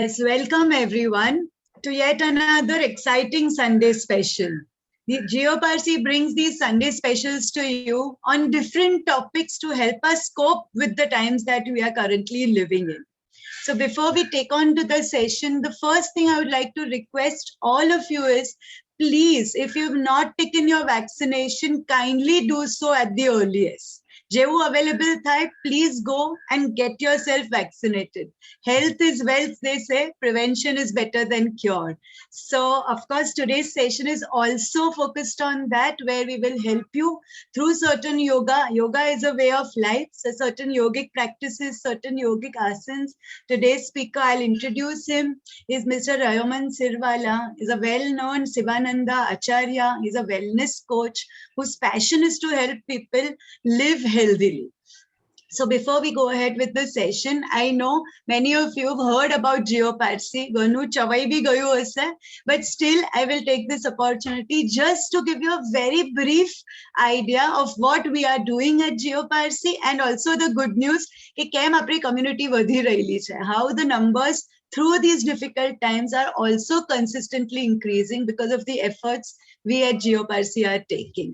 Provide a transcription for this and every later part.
Yes, welcome everyone to yet another exciting Sunday special. The GeoParsi brings these Sunday specials to you on different topics to help us cope with the times that we are currently living in. So before we take on to the session, the first thing I would like to request all of you is, please, if you've not taken your vaccination, kindly do so at the earliest. જેવું available થાય, please go and get yourself vaccinated. Health is wealth, they say. Prevention is better than cure. So, of course, today's session is also focused on that, where we will help you through certain yoga. Yoga is a way of life. So, certain yogic practices, certain yogic asanas. Today's speaker, I'll introduce him, is Mr. Rayoman Sirwala. He's a well-known Sivananda Acharya. He's a wellness coach whose passion is to help people live healthily. So before we go ahead with the session, I know many of you have heard about GeoParsi. Ganu chavai bhi gayu hase, but still I will take this opportunity just to give you a very brief idea of what we are doing at GeoParsi, and also the good news कि केम अपनी community वधी रही है. How the numbers through these difficult times are also consistently increasing because of the efforts we at GeoParsi are taking.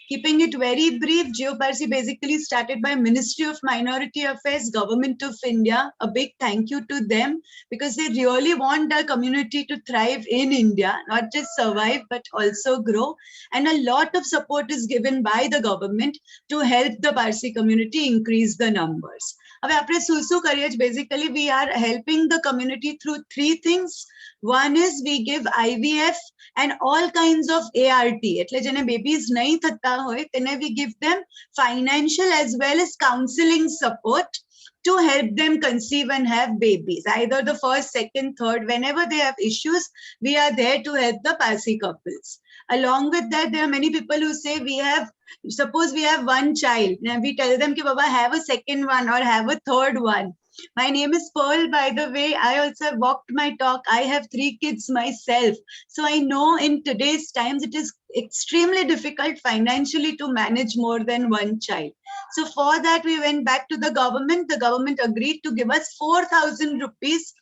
Keeping it very brief, GeoParsi basically started by Ministry of Minority Affairs, Government of India. A big thank you to them, because they really want our community to thrive in India, not just survive, but also grow. And a lot of support is given by the government to help the Parsi community increase the numbers. હવે આપણે શું કરીએ? Basically, we are helping the community through three things. One is we give IVF and all kinds of ART. એટલે જેને babies નહીં થતા હોય, તેને we give them financial as well as counseling support to help them conceive and have babies. Either the first, second, third, whenever they have issues, we are there to help the Parsi couples. Along with that, there are many people who say suppose we have one child. Now we tell them, ki, Baba, have a second one or have a third one. My name is Pearl, by the way. I also have walked my talk. I have 3 kids myself. So I know in today's times, it is extremely difficult financially to manage more than one child. So for that, we went back to the government. The government agreed to give us 4,000 rupees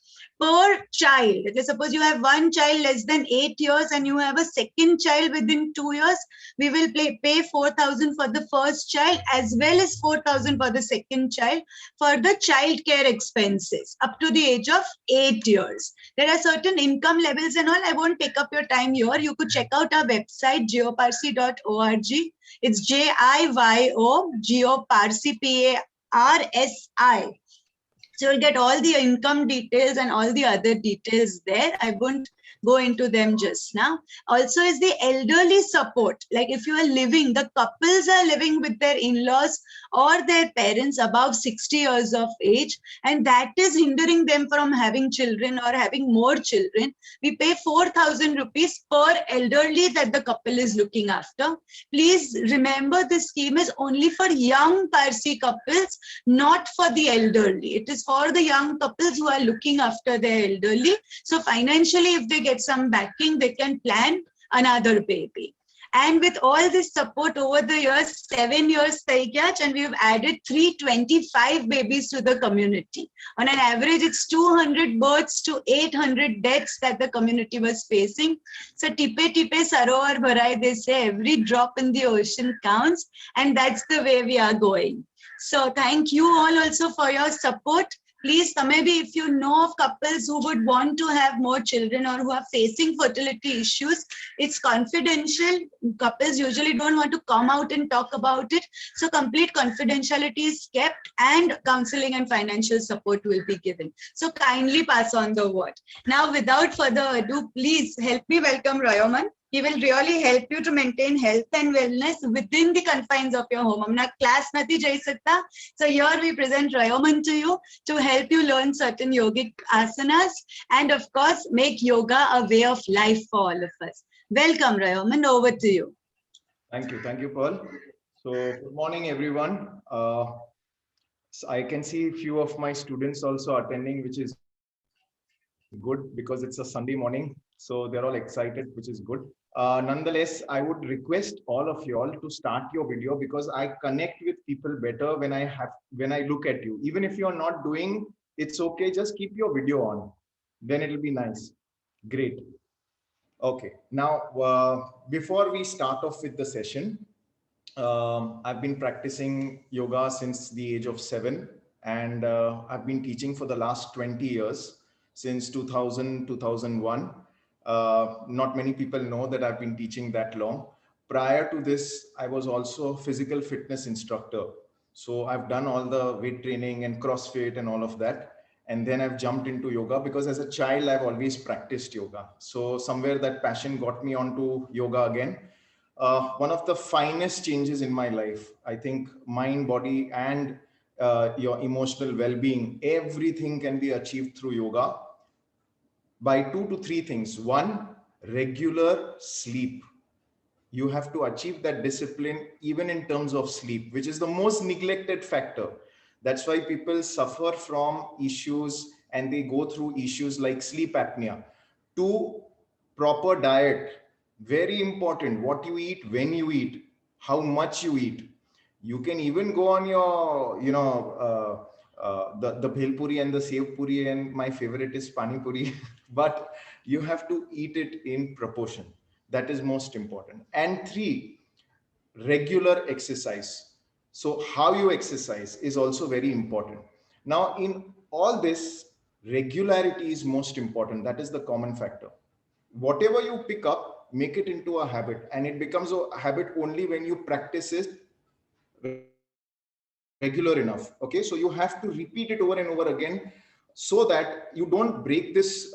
per child. Suppose you have one child less than 8 years and you have a second child within 2 years, we will pay 4,000 for the first child as well as 4,000 for the second child for the child care expenses up to the age of 8 years. There are certain income levels and all. I won't take up your time here. You could check out our website, geoparsi.org. It's JIYO, Geoparsi, PARSI. So you'll get all the income details and all the other details there. I won't go into them just now. Also is the elderly support. Like if you are living, the couples are living with their in-laws or their parents above 60 years of age, and that is hindering them from having children or having more children. We pay 4,000 rupees per elderly that the couple is looking after. Please remember, this scheme is only for young Parsi couples, not for the elderly. It is for the young couples who are looking after their elderly. So financially, if they get some backing, they can plan another baby. And with all this support over the years, 7 years થઈ ગયા, and we've added 325 babies to the community. On an average, it's 200 births to 800 deaths that the community was facing. So tipe tipe sarovar bharai, they say, every drop in the ocean counts, and that's the way we are going. So thank you all also for your support. Please, maybe if you know of couples who would want to have more children or who are facing fertility issues, it's confidential. Couples usually don't want to come out and talk about it. So complete confidentiality is kept, and counseling and financial support will be given. So kindly pass on the word. Now, without further ado, please help me welcome Rayoman. He will really help you to maintain health and wellness within the confines of your home. Amna class nathi jai sakta. So here we present Rayoman to you to help you learn certain yogic asanas and of course make yoga a way of life for all of us. Welcome Rayoman, over to you. Thank you Pearl. So good morning everyone. So I can see a few of my students also attending, which is good because it's a Sunday morning. So they're all excited, which is good. Nonetheless, I would request all of you all to start your video, because I connect with people better when I look at you. Even if you're not doing, it's okay, just keep your video on. Then it'll be nice. Great. Okay. Now, before we start off with the session, I've been practicing yoga since the age of 7, and I've been teaching for the last 20 years, since 2000, 2001. Not many people know that I've been teaching that long. Prior to this, I was also a physical fitness instructor. So I've done all the weight training and CrossFit and all of that. And then I've jumped into yoga because as a child, I've always practiced yoga. So somewhere that passion got me onto yoga again. One of the finest changes in my life. I think mind, body, and your emotional well being, everything can be achieved through yoga by 2 to 3 things. One, regular sleep. You have to achieve that discipline even in terms of sleep, which is the most neglected factor. That's why people suffer from issues and they go through issues like sleep apnea. Two, proper diet. Very important. What you eat, when you eat, how much you eat. You can even go on your, the bhel puri and the sev puri, and my favorite is pani puri, but you have to eat it in proportion. That is most important. And three, regular exercise. So how you exercise is also very important. Now, in all this, regularity is most important. That is the common factor. Whatever you pick up, make it into a habit, and it becomes a habit only when you practice it regular enough. Okay, so you have to repeat it over and over again so that you don't break this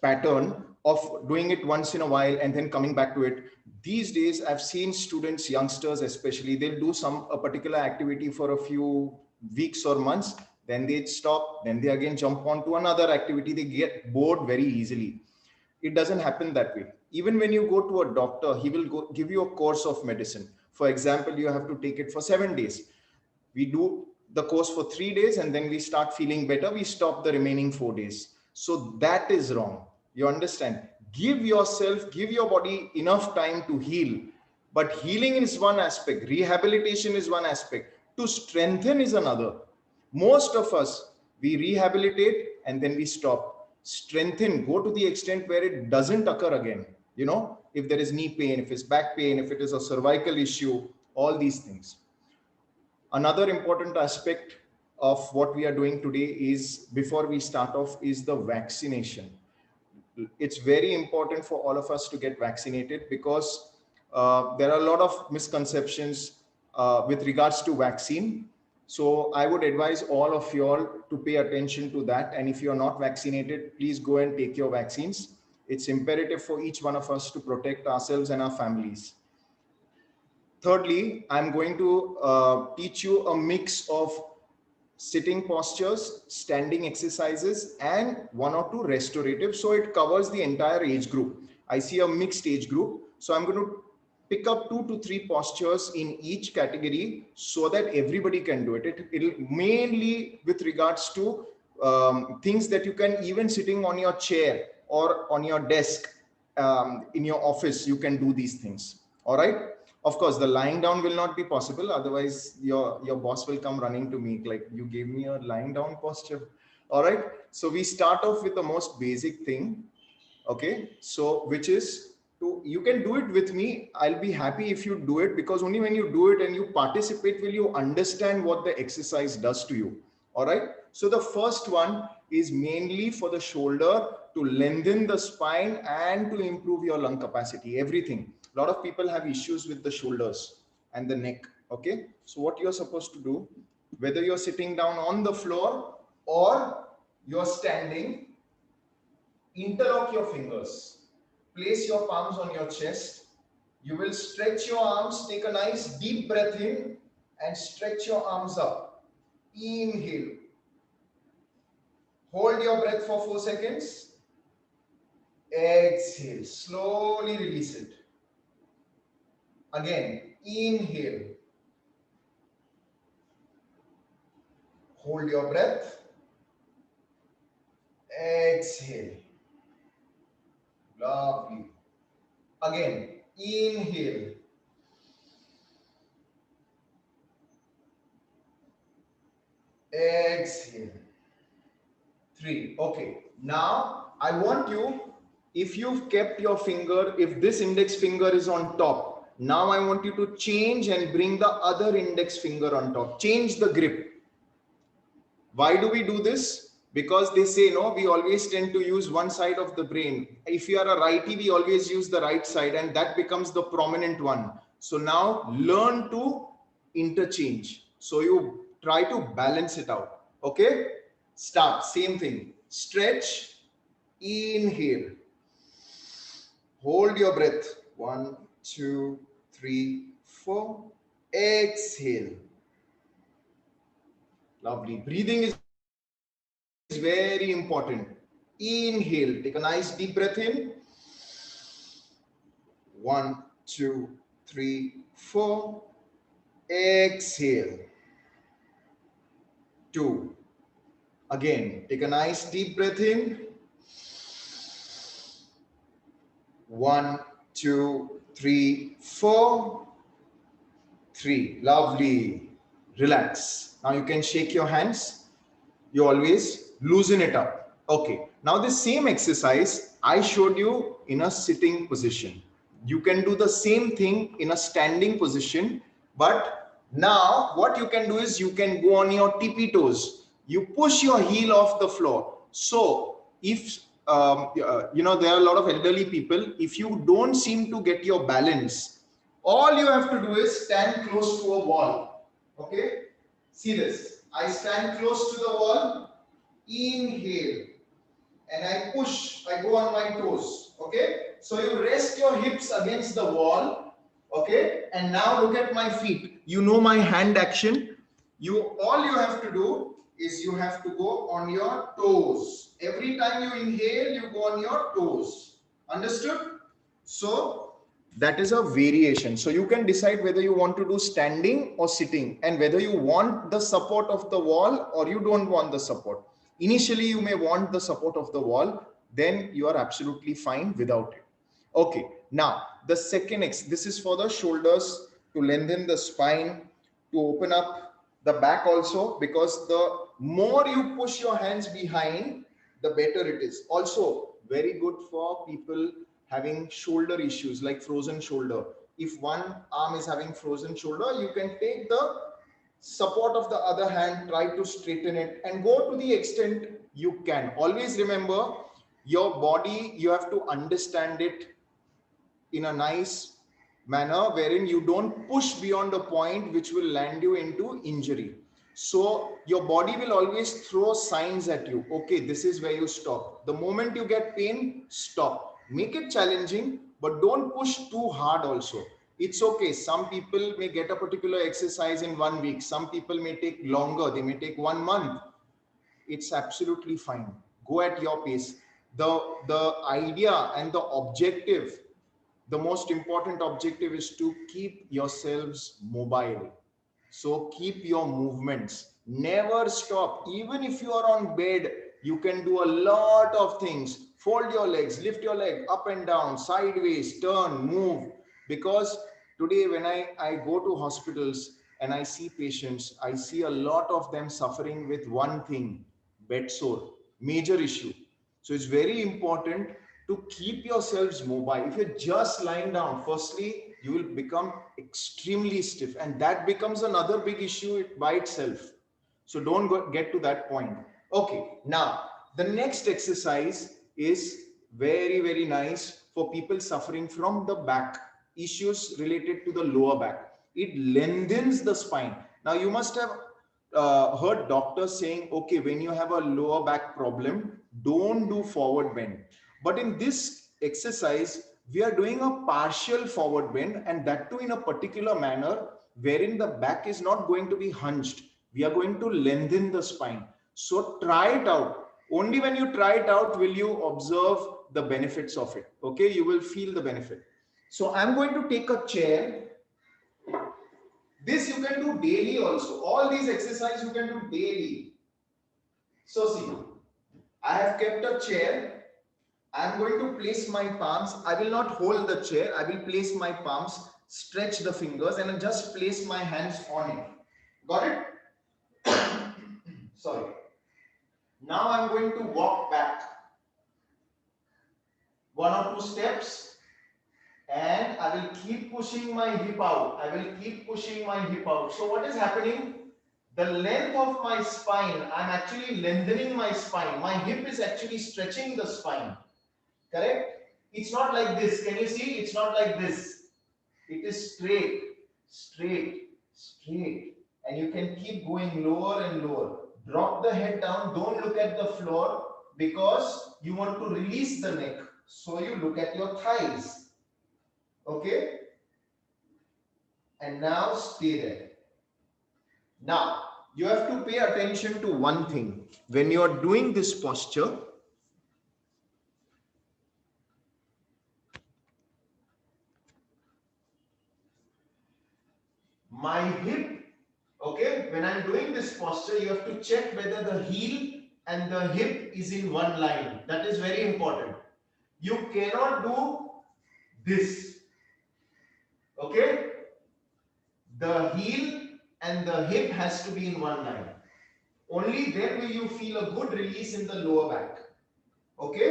pattern of doing it once in a while and then coming back to it. These days I've seen students, youngsters especially, they'll do a particular activity for a few weeks or months, then they stop, then they again jump on to another activity. They get bored very easily. It doesn't happen that way. Even when you go to a doctor, he will give you a course of medicine. For example, you have to take it for 7 days. We do the course for 3 days, and then we start feeling better, we stop the remaining 4 days. So that is wrong. You understand? Give yourself, give your body enough time to heal. But healing is one aspect, rehabilitation is one aspect, to strengthen is another. Most of us, we rehabilitate and then we stop. Strengthen, go to the extent where it doesn't occur again. If there is knee pain, if it's back pain, if it is a cervical issue, all these things. Another important aspect of what we are doing today is, before we start off, is the vaccination. It's very important for all of us to get vaccinated because there are a lot of misconceptions with regards to vaccine. So I would advise all of you all to pay attention to that. And if you're not vaccinated, please go and take your vaccines. It's imperative for each one of us to protect ourselves and our families. Thirdly, I'm going to teach you a mix of sitting postures, standing exercises, and 1 or 2 restorative. So it covers the entire age group. I see a mixed age group. So I'm going to pick up 2 to 3 postures in each category so that everybody can do it. It'll mainly with regards to things that you can, even sitting on your chair or on your desk in your office, you can do these things. All right. Of course, the lying down will not be possible. Otherwise, your boss will come running to me like, you gave me a lying down posture. All right. So we start off with the most basic thing. Okay. So which is you can do it with me. I'll be happy if you do it, because only when you do it and you participate will you understand what the exercise does to you. All right. So the first one is mainly for the shoulder, to lengthen the spine and to improve your lung capacity, everything. A lot of people have issues with the shoulders and the neck. Okay. So what you're supposed to do, whether you're sitting down on the floor or you're standing, interlock your fingers, place your palms on your chest. You will stretch your arms, take a nice deep breath in and stretch your arms up. Inhale. Hold your breath for 4 seconds. Exhale. Slowly release it. Again, inhale. Hold your breath. Exhale. Lovely. Again, inhale. Exhale. 3. Okay. Now I want you, if you've kept your finger, if this index finger is on top, now I want you to change and bring the other index finger on top. Change the grip. Why do we do this? Because they say, no, we always tend to use one side of the brain. If you are a righty, we always use the right side, and that becomes the prominent one. So now learn to interchange. So you try to balance it out. Okay? Start. Same thing. Stretch. Inhale. Hold your breath. 1, 2, 3, 4. Exhale. Lovely. Breathing is very important. Inhale. Take a nice deep breath in. 1, 2, 3, 4. Exhale. 2. Again, take a nice deep breath in. 1, 2, 3, 4. 3. Lovely. Relax. Now you can shake your hands. You always loosen it up. Okay. Now the same exercise I showed you in a sitting position. You can do the same thing in a standing position, but now what you can do is you can go on your tippy toes. You push your heel off the floor. So if you know, there are a lot of elderly people, if you don't seem to get your balance, all you have to do is stand close to a wall. Okay, see this. I stand close to the wall, inhale, and I push, I go on my toes. Okay, so you rest your hips against the wall. Okay, and now look at my feet. You know my hand action. All you have to do is you have to go on your toes. Every time you inhale, you go on your toes. Understood? So that is a variation. So you can decide whether you want to do standing or sitting, and whether you want the support of the wall or you don't want the support. Initially, you may want the support of the wall, then you are absolutely fine without it. Okay, now the second this is for the shoulders, to lengthen the spine, to open up the back also, because the more you push your hands behind, the better it is. Also very good for people having shoulder issues like frozen shoulder. If one arm is having frozen shoulder, you can take the support of the other hand, try to straighten it, and go to the extent you can. Always remember, your body, you have to understand it in a nice manner wherein you don't push beyond a point which will land you into injury. So your body will always throw signs at you. Okay, this is where you stop. The moment you get pain, stop. Make it challenging, but don't push too hard also. It's okay. Some people may get a particular exercise in 1 week. Some people may take longer. They may take 1 month. It's absolutely fine. Go at your pace. The idea and the objective, the most important objective is to keep yourselves mobile. So keep your movements. Never stop. Even if you are on bed, you can do a lot of things. Fold your legs, lift your leg up and down, sideways, turn, move. Because today when I go to hospitals and I see patients, I see a lot of them suffering with one thing, bed sore, major issue. So it's very important to keep yourselves mobile. If you're just lying down, firstly, you will become extremely stiff, and that becomes another big issue by itself. So don't get to that point. Okay, now the next exercise is very, very nice for people suffering from the back, issues related to the lower back. It lengthens the spine. Now you must have heard doctors saying, okay, when you have a lower back problem, don't do forward bend. But in this exercise, we are doing a partial forward bend, and that too in a particular manner wherein the back is not going to be hunched. We are going to lengthen the spine. So try it out. Only when you try it out will you observe the benefits of it. Okay, you will feel the benefit. So I'm going to take a chair. This you can do daily also. All these exercises you can do daily. So see, I have kept a chair. I am going to place my palms. I will not hold the chair. I will place my palms, stretch the fingers, and just place my hands on it. Got it? Sorry. Now I'm going to walk back. 1 or 2 steps, and I will keep pushing my hip out. I will keep pushing my hip out. So what is happening? The length of my spine, I'm actually lengthening my spine. My hip is actually stretching the spine. Correct? It's not like this. Can you see? It's not like this. It is straight, straight, straight. And you can keep going lower and lower. Drop the head down. Don't look at the floor because you want to release the neck. So you look at your thighs. Okay? And now stay there. Now, you have to pay attention to one thing. When you are doing this posture, my hip, okay, when I'm doing this posture, you have to check whether the heel and the hip is in one line. That is very important. You cannot do this. Okay? The heel and the hip has to be in one line. Only then will you feel a good release in the lower back. Okay?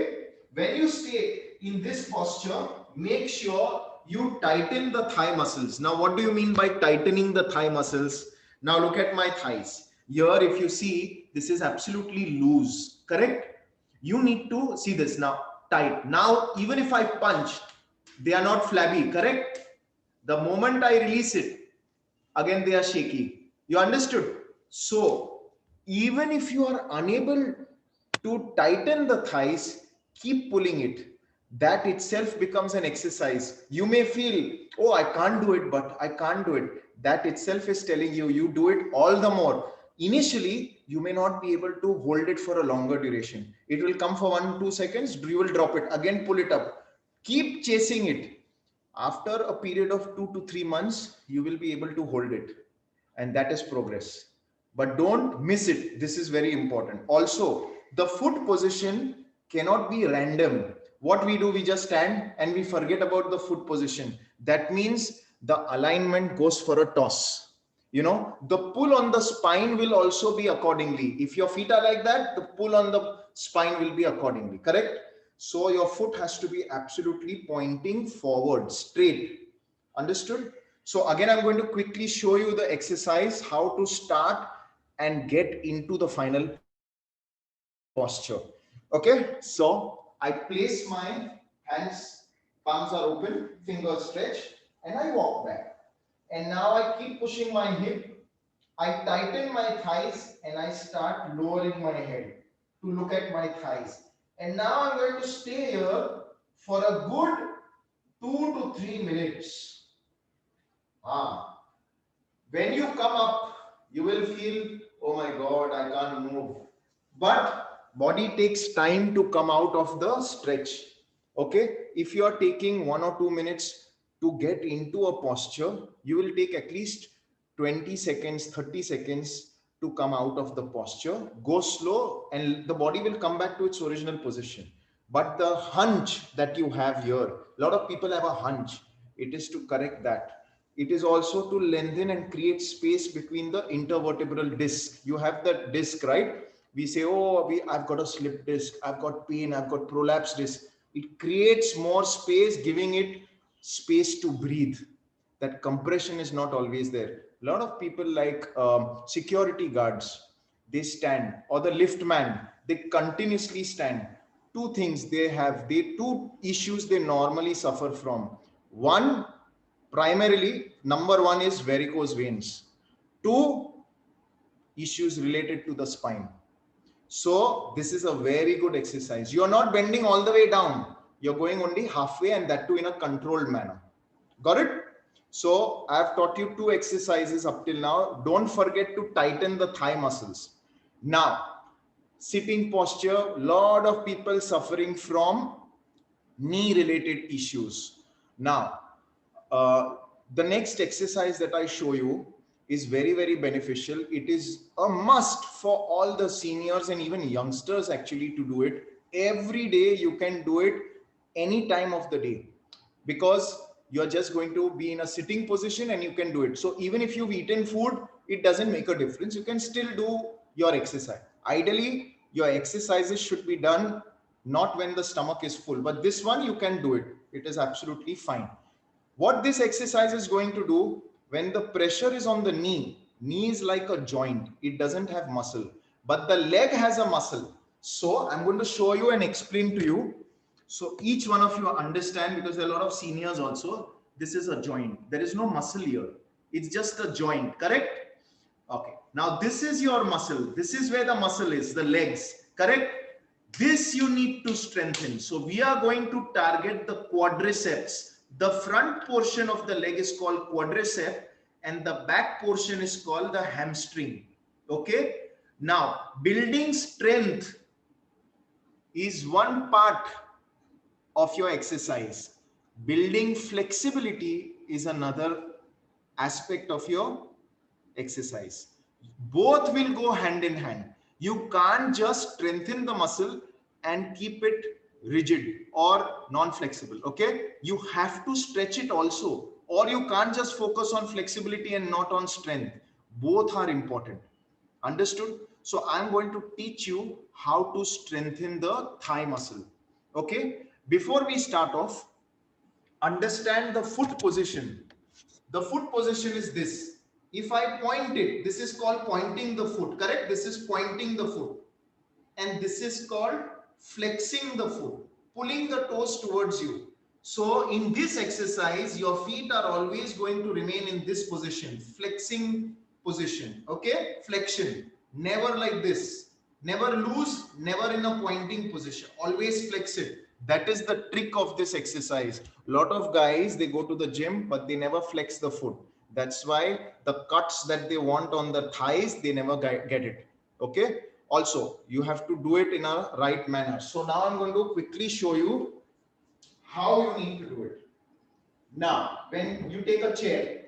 When you stay in this posture, make sure you tighten the thigh muscles. Now, what do you mean by tightening the thigh muscles? Now, look at my thighs. Here, if you see, this is absolutely loose. Correct? You need to see this now. Tight. Now, even if I punch, they are not flabby. Correct? The moment I release it, again they are shaky. You understood? So, even if you are unable to tighten the thighs, keep pulling it. That itself becomes an exercise. You may feel, oh, I can't do it, but I can't do it. That itself is telling you, you do it all the more. Initially, you may not be able to hold it for a longer duration. It will come for 1-2 seconds, you will drop it, again pull it up. Keep chasing it. After a period of 2 to 3 months, you will be able to hold it. And that is progress. But don't miss it. This is very important. Also, the foot position cannot be random. What we do, we just stand and we forget about the foot position. That means the alignment goes for a toss. You know, the pull on the spine will also be accordingly. If your feet are like that, the pull on the spine will be accordingly. Correct? So your foot has to be absolutely pointing forward, straight. Understood? So again, I'm going to quickly show you the exercise, how to start and get into the final posture. Okay, so I place my hands, palms are open, fingers stretch, and I walk back. And now I keep pushing my hip. I tighten my thighs and I start lowering my head to look at my thighs. And now I'm going to stay here for a good 2 to 3 minutes. When you come up, you will feel, oh my God, I can't move. But body takes time to come out of the stretch. Okay, if you are taking 1 or 2 minutes to get into a posture, you will take at least 20 seconds, 30 seconds to come out of the posture. Go slow and the body will come back to its original position. But the hunch that you have here, a lot of people have a hunch. It is to correct that. It is also to lengthen and create space between the intervertebral disc. You have the disc, right? We say, oh, I've got a slip disc, I've got pain, I've got prolapse disc. It creates more space, giving it space to breathe. That compression is not always there. A lot of people like security guards, they stand, or the lift man, they continuously stand. Two things they have, two issues they normally suffer from. One, primarily, number one is varicose veins. Two, issues related to the spine. So this is a very good exercise. You are not bending all the way down. You're going only halfway, and that too in a controlled manner. Got it? So I've taught you two exercises up till now. Don't forget to tighten the thigh muscles. Now, sitting posture, lot of people suffering from knee related issues. Now, the next exercise that I show you is very, very beneficial. It is a must for all the seniors and even youngsters actually to do it. Every day you can do it any time of the day, because you're just going to be in a sitting position and you can do it. So even if you've eaten food, it doesn't make a difference. You can still do your exercise. Ideally, your exercises should be done not when the stomach is full. But this one, you can do it. It is absolutely fine. What this exercise is going to do, when the pressure is on the knee is like a joint. It doesn't have muscle, but the leg has a muscle. So I'm going to show you and explain to you. So each one of you understand, because there are a lot of seniors also. This is a joint. There is no muscle here. It's just a joint, correct? Okay. Now this is your muscle. This is where the muscle is, the legs, correct? This you need to strengthen. So we are going to target the quadriceps. The front portion of the leg is called quadricep and the back portion is called the hamstring. Okay. Now building strength is one part of your exercise. Building flexibility is another aspect of your exercise. Both will go hand in hand. You can't just strengthen the muscle and keep it rigid or non-flexible. Okay, you have to stretch it also, or you can't just focus on flexibility and not on strength. Both are important. Understood? So I'm going to teach you how to strengthen the thigh muscle. Okay, before we start off, understand the foot position. The foot position is this. If I point it, this is called pointing the foot, correct? This is pointing the foot. And this is called flexing the foot, pulling the toes towards you. So in this exercise, your feet are always going to remain in this position, flexing position, okay? Flexion, never like this. Never loose, never in a pointing position, always flex it. That is the trick of this exercise. A lot of guys, they go to the gym, but they never flex the foot. That's why the cuts that they want on the thighs, they never get it. Okay. Also, you have to do it in a right manner. So now I'm going to quickly show you how you need to do it. Now, when you take a chair,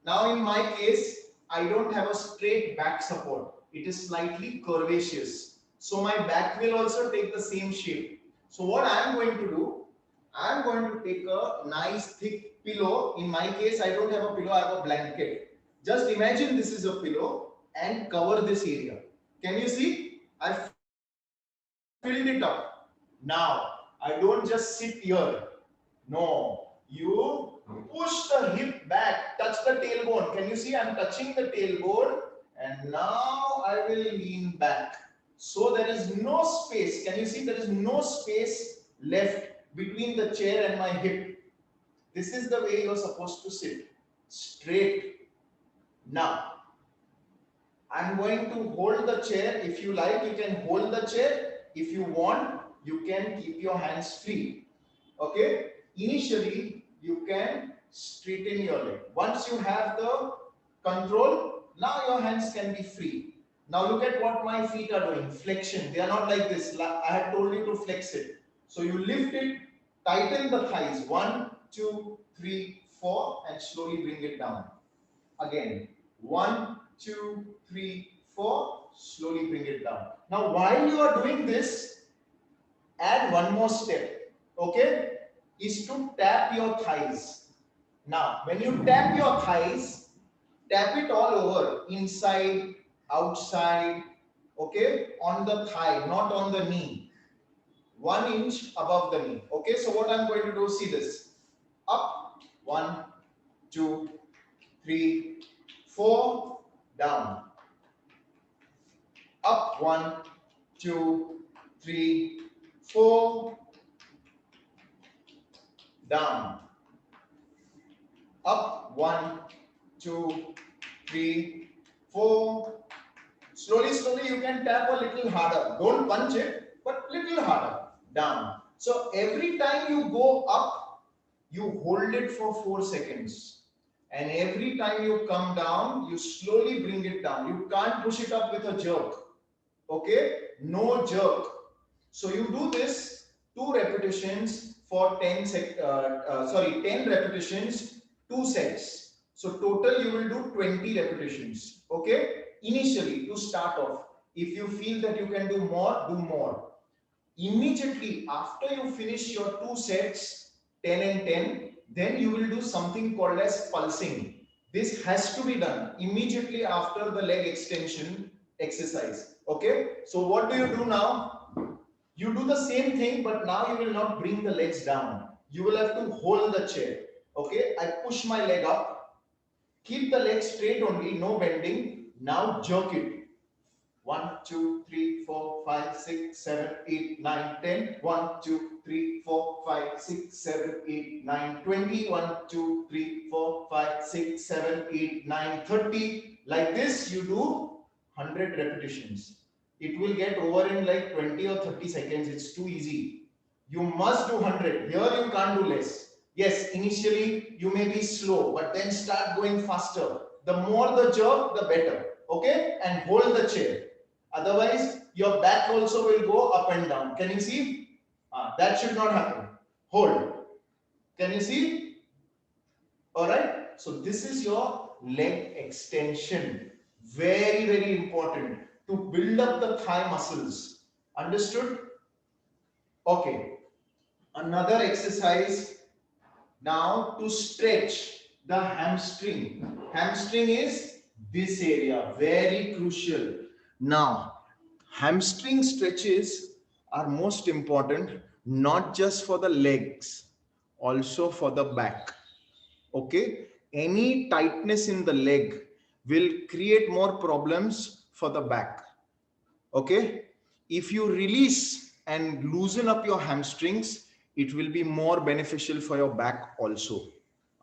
now in my case, I don't have a straight back support. It is slightly curvaceous. So my back will also take the same shape. So what I'm going to do, I'm going to take a nice thick pillow. In my case, I don't have a pillow, I have a blanket. Just imagine this is a pillow and cover this area. Can you see? I've filled it up. Now, I don't just sit here. No, you push the hip back, touch the tailbone. Can you see? I'm touching the tailbone and now I will lean back. So there is no space. Can you see? There is no space left between the chair and my hip. This is the way you're supposed to sit. Straight. Now, I'm going to hold the chair. If you like, you can hold the chair. If you want, you can keep your hands free. Okay? Initially, you can straighten your leg. Once you have the control, now your hands can be free. Now look at what my feet are doing. Flexion. They are not like this. I had told you to flex it. So you lift it, tighten the thighs. 1, 2, 3, 4, and slowly bring it down. Again. 1, 2, 3, 4. Slowly bring it down. Now while you are doing this, add one more step. Okay? Is to tap your thighs. Now, when you tap your thighs, tap it all over, inside, outside, okay, on the thigh, not on the knee. 1 inch above the knee. Okay, so what I'm going to do, see this. Up, 1, 2, 3, 4, down. Up, 1, 2, 3, 4, down. Up, 1, 2, 3, 4. Slowly, slowly you can tap a little harder. Don't punch it, but little harder. Down. So every time you go up, you hold it for 4 seconds. And every time you come down, you slowly bring it down. You can't push it up with a jerk. Okay? No jerk. So you do this 2 repetitions for 10 repetitions, 2 sets. So total you will do 20 repetitions. Okay? Initially to start off. If you feel that you can do more, do more. Immediately after you finish your 2 sets, 10 and 10, then you will do something called as pulsing. This has to be done immediately after the leg extension exercise. Okay? So what do you do now? You do the same thing, but now you will not bring the legs down. You will have to hold the chair. Okay, I push my leg up. Keep the leg straight only, no bending. Now jerk it. 1, 2, 3, 4, 5, 6, 7, 8, 9, 10. 1, 2, 3, 4, 5, 6, 7, 8, 9, 20. 1, 2, 3, 4, 5, 6, 7, 8, 9, 30. Like this, you do 100 repetitions. It will get over in like 20 or 30 seconds. It's too easy. You must do 100. Here you can't do less. Yes, initially you may be slow, but then start going faster. The more the jerk, the better. Okay? And hold the chair. Otherwise, your back also will go up and down. Can you see? That should not happen. Hold. Can you see? All right. So this is your leg extension. Very, very important to build up the thigh muscles. Understood? Okay. Another exercise now to stretch the hamstring. Hamstring is this area. Very crucial. Now, hamstring stretches are most important, not just for the legs, also for the back. Okay, any tightness in the leg will create more problems for the back. Okay, if you release and loosen up your hamstrings, it will be more beneficial for your back also.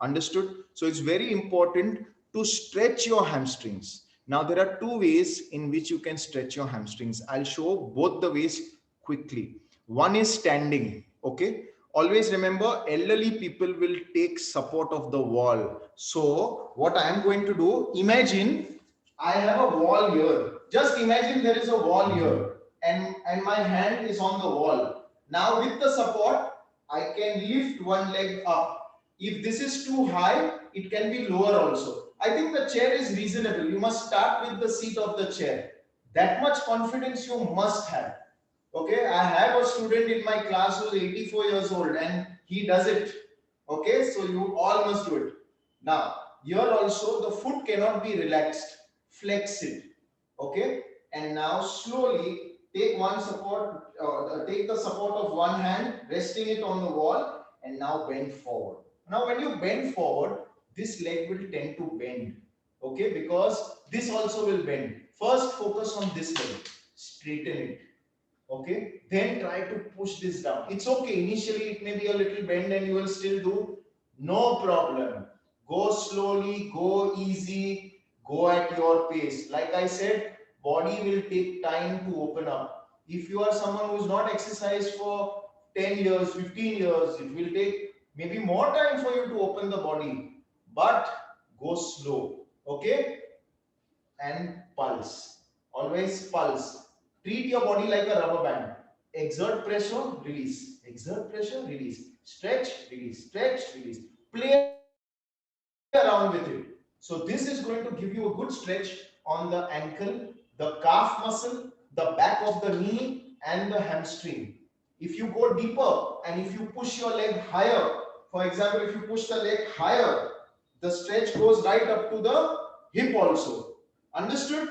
Understood? So it's very important to stretch your hamstrings. Now there are two ways in which you can stretch your hamstrings. I'll show both the ways quickly. One is standing. Okay, always remember, elderly people will take support of the wall. So what I am going to do, imagine I have a wall here. Just imagine there is a wall here and my hand is on the wall. Now with the support, I can lift one leg up. If this is too high, it can be lower also. I think the chair is reasonable. You must start with the seat of the chair. That much confidence you must have. Okay, I have a student in my class who is 84 years old and he does it. Okay, so you all must do it. Now, here also the foot cannot be relaxed. Flex it. Okay, and now slowly take one support, take the support of one hand, resting it on the wall, and now bend forward. Now, when you bend forward, this leg will tend to bend. Okay, because this also will bend. First, focus on this leg, straighten it. Okay, then try to push this down. It's okay. Initially, it may be a little bend, and you will still do. No problem. Go slowly, go easy. Go at your pace. Like I said, body will take time to open up. If you are someone who is not exercised for 10 years, 15 years, it will take maybe more time for you to open the body. But go slow. Okay? And pulse. Always pulse. Treat your body like a rubber band. Exert pressure, release. Exert pressure, release. Stretch, release. Stretch, release. Play around with it. So this is going to give you a good stretch on the ankle, the calf muscle, the back of the knee and the hamstring. If you go deeper and if you push your leg higher, for example, if you push the leg higher, the stretch goes right up to the hip also. Understood?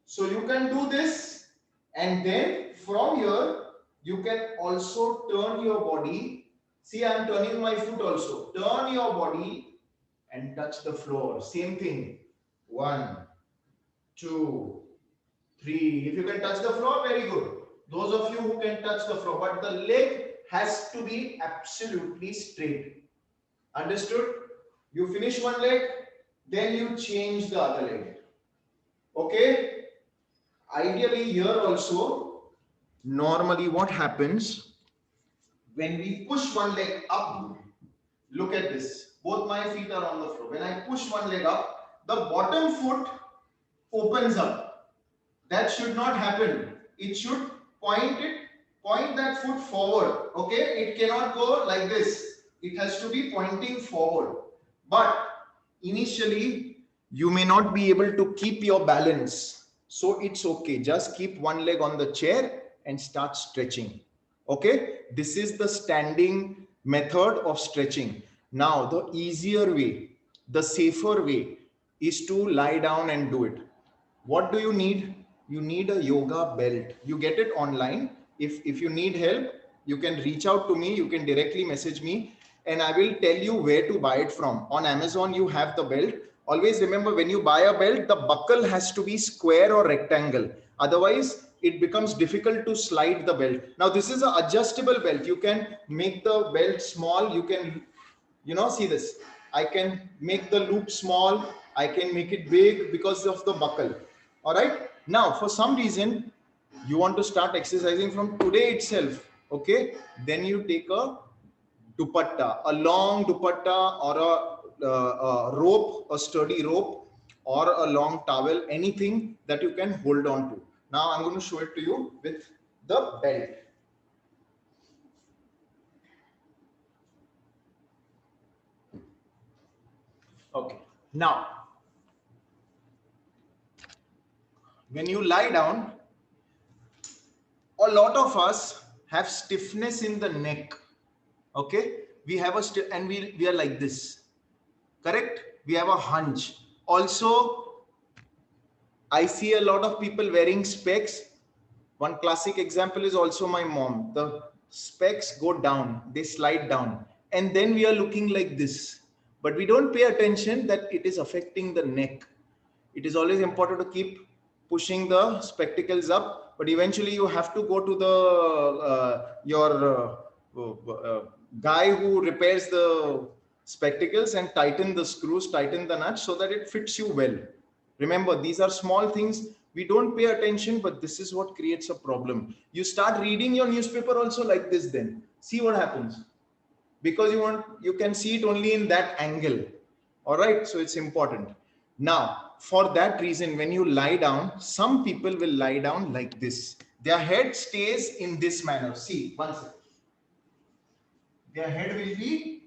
So you can do this, and then from here, you can also turn your body. See, I am turning my foot also. Turn your body and touch the floor. Same thing. 1, 2, 3. If you can touch the floor, very good. Those of you who can touch the floor, but the leg has to be absolutely straight. Understood? You finish one leg, then you change the other leg. Okay? Ideally, here also, normally what happens when we push one leg up, look at this. Both my feet are on the floor. When I push one leg up, the bottom foot opens up. That should not happen. It should point that foot forward. Okay? It cannot go like this. It has to be pointing forward. But initially, you may not be able to keep your balance. So it's okay. Just keep one leg on the chair and start stretching. Okay? This is the standing method of stretching. Now, the easier way, the safer way is to lie down and do it. What do you need? You need a yoga belt. You get it online. If you need help, you can reach out to me, you can directly message me, and I will tell you where to buy it from. On Amazon, you have the belt. Always remember, when you buy a belt, the buckle has to be square or rectangle. Otherwise, it becomes difficult to slide the belt. Now, this is an adjustable belt. You can make the belt small. You can, see this. I can make the loop small. I can make it big because of the buckle. All right. Now, for some reason, you want to start exercising from today itself. Okay. Then you take a dupatta, a long dupatta, or a rope, a sturdy rope, or a long towel, anything that you can hold on to. Now I'm going to show it to you with the belt. Okay. Now, when you lie down, a lot of us have stiffness in the neck. Okay. We have and we are like this. Correct? We have a hunch. Also, I see a lot of people wearing specs. One classic example is also my mom. The specs go down, they slide down, and then we are looking like this. But we don't pay attention that it is affecting the neck. It is always important to keep pushing the spectacles up, but eventually you have to go to the your guy who repairs the spectacles and tighten the screws, tighten the nuts so that it fits you well. Remember, these are small things. We don't pay attention, but this is what creates a problem. You start reading your newspaper also like this, then see what happens, because you can see it only in that angle. All right, so it's important. Now, for that reason, when you lie down, some people will lie down like this. Their head stays in this manner. See, one second. Their head will be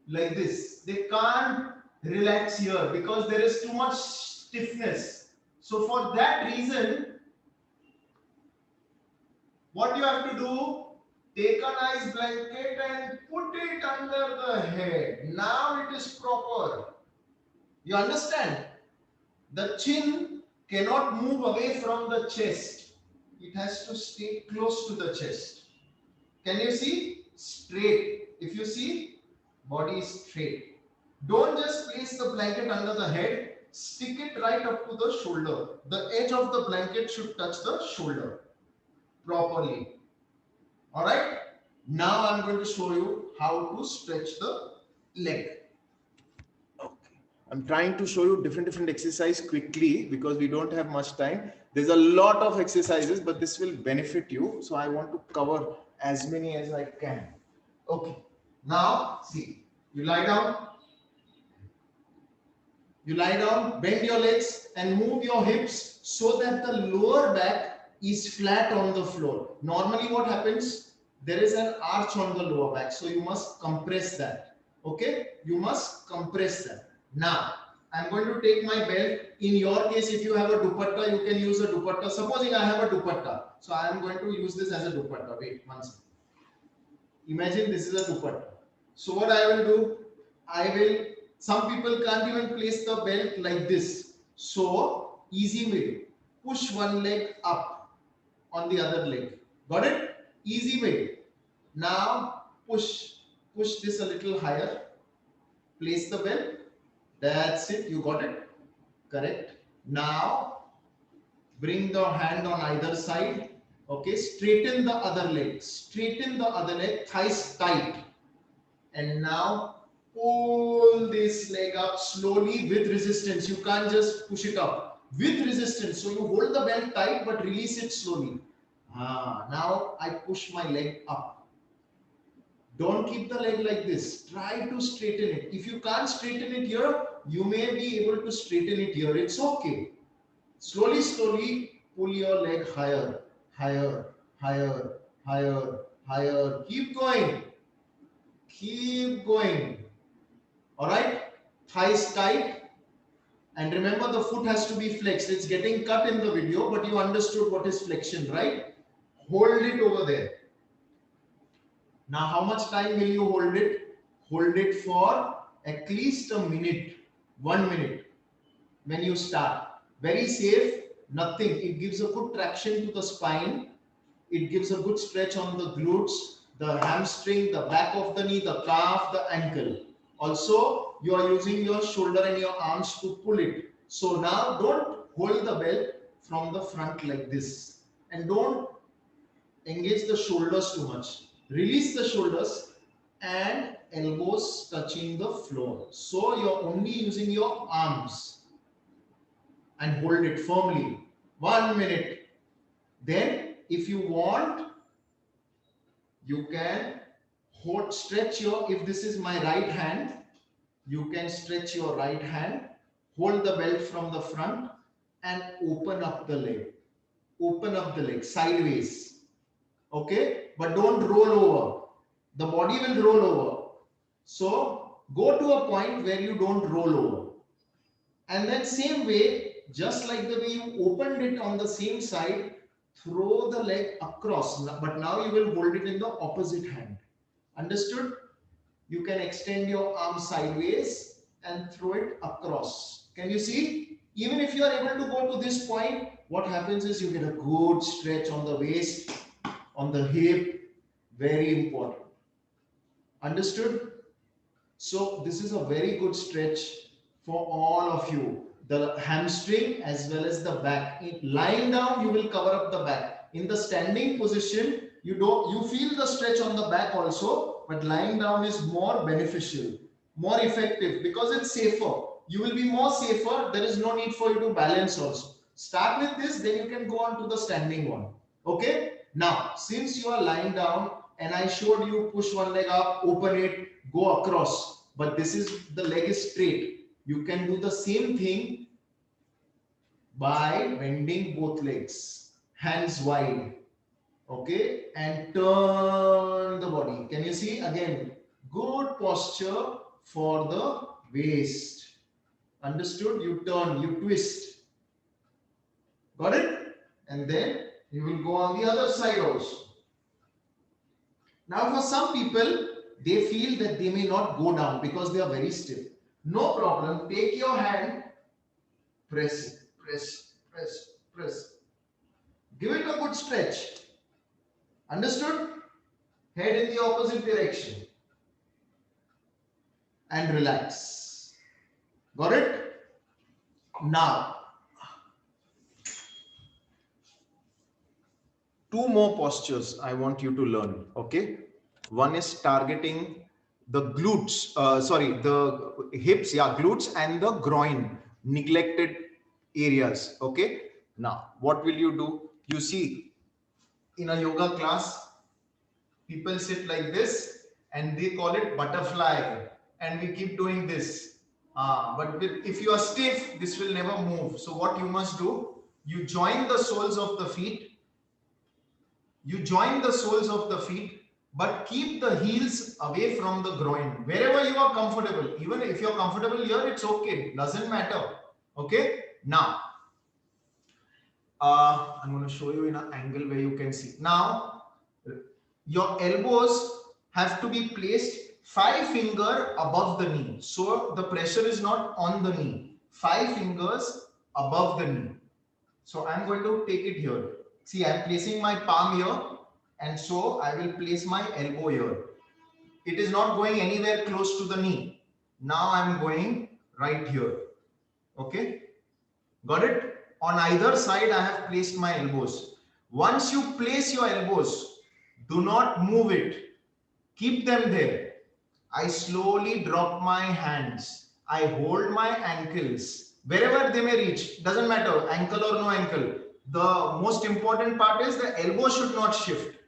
like this. They can't relax here because there is too much stiffness. So for that reason, what you have to do, take a nice blanket and put it under the head. Now it is proper. You understand? The chin cannot move away from the chest. It has to stay close to the chest. Can you see? Straight. If you see, body is straight. Don't just place the blanket under the head. Stick it right up to the shoulder. The edge of the blanket should touch the shoulder properly. All right. Now I'm going to show you how to stretch the leg. Okay. I'm trying to show you different exercise quickly because we don't have much time. There's a lot of exercises, but this will benefit you. So I want to cover as many as I can. Okay. Now see, you lie down. You lie down, bend your legs and move your hips so that the lower back is flat on the floor. Normally what happens? There is an arch on the lower back. So you must compress that. Okay? You must compress that. Now, I'm going to take my belt. In your case, if you have a dupatta, you can use a dupatta. Supposing I have a dupatta. So I am going to use this as a dupatta. Wait, one second. Imagine this is a dupatta. So what I will do, some people can't even place the belt like this. So easy way, push one leg up on the other leg. Got it? Easy way. Now push this a little higher. Place the belt. That's it. You got it? Correct. Now bring the hand on either side. Okay. Straighten the other leg. Straighten the other leg. Thighs tight. And now pull this leg up slowly with resistance. You can't just push it up. With resistance. So you hold the belt tight but release it slowly. Now I push my leg up. Don't keep the leg like this. Try to straighten it. If you can't straighten it here, you may be able to straighten it here. It's okay. Slowly pull your leg higher, higher, higher, higher, higher. Keep going. Keep going. All right, thighs tight, and remember the foot has to be flexed. It's getting cut in the video, but you understood what is flexion, right? Hold it over there. Now, how much time will you hold it? Hold it for at least a minute, 1 minute. When you start, very safe, nothing. It gives a good traction to the spine. It gives a good stretch on the glutes, the hamstring, the back of the knee, the calf, the ankle. Also, you are using your shoulder and your arms to pull it. So now don't hold the belt from the front like this, and don't engage the shoulders too much. Release the shoulders and elbows touching the floor. So you're only using your arms and hold it firmly. 1 minute. Then if you want, you can stretch your, if this is my right hand, you can stretch your right hand, hold the belt from the front and open up the leg. Open up the leg sideways. Okay, but don't roll over. The body will roll over. So go to a point where you don't roll over. And then same way, just like the way you opened it on the same side, throw the leg across. But now you will hold it in the opposite hand. Understood? You can extend your arm sideways and throw it across. Can you see? Even if you are able to go to this point, what happens is you get a good stretch on the waist, on the hip. Very important. Understood? So this is a very good stretch for all of you. The hamstring as well as the back. Lying down, you will cover up the back. In the standing position, you feel the stretch on the back also, but lying down is more beneficial, more effective because it's safer. You will be more safer. There is no need for you to balance also. Start with this, then you can go on to the standing one. Okay? Now, since you are lying down and I showed you push one leg up, open it, go across, but this is the leg is straight. You can do the same thing by bending both legs, hands wide, okay, and turn the body. Can you see? Again, good posture for the waist. Understood? You turn, you twist. Got it? And then you will go on the other side also. Now for some people, they feel that they may not go down because they are very stiff. No problem. Take your hand, press it, press, press, press. Give it a good stretch. Understood? Head in the opposite direction. And relax. Got it? Now, two more postures I want you to learn. Okay? One is targeting the glutes, the hips, glutes and the groin, neglected areas. Okay. Now, what will you do? You see, in a yoga class, people sit like this and they call it butterfly, and we keep doing this. But if you are stiff, this will never move. So what you must do, you join the soles of the feet. You join the soles of the feet, but keep the heels away from the groin, wherever you are comfortable. Even if you're comfortable here, it's okay. Doesn't matter. Okay. Now, I'm going to show you in an angle where you can see. Now, your elbows have to be placed 5 fingers above the knee. So the pressure is not on the knee. 5 fingers above the knee. So I'm going to take it here. See, I'm placing my palm here. And so I will place my elbow here. It is not going anywhere close to the knee. Now I'm going right here. Okay. Got it? On either side, I have placed my elbows. Once you place your elbows, do not move it. Keep them there. I slowly drop my hands. I hold my ankles. Wherever they may reach. Doesn't matter, ankle or no ankle. The most important part is the elbow should not shift.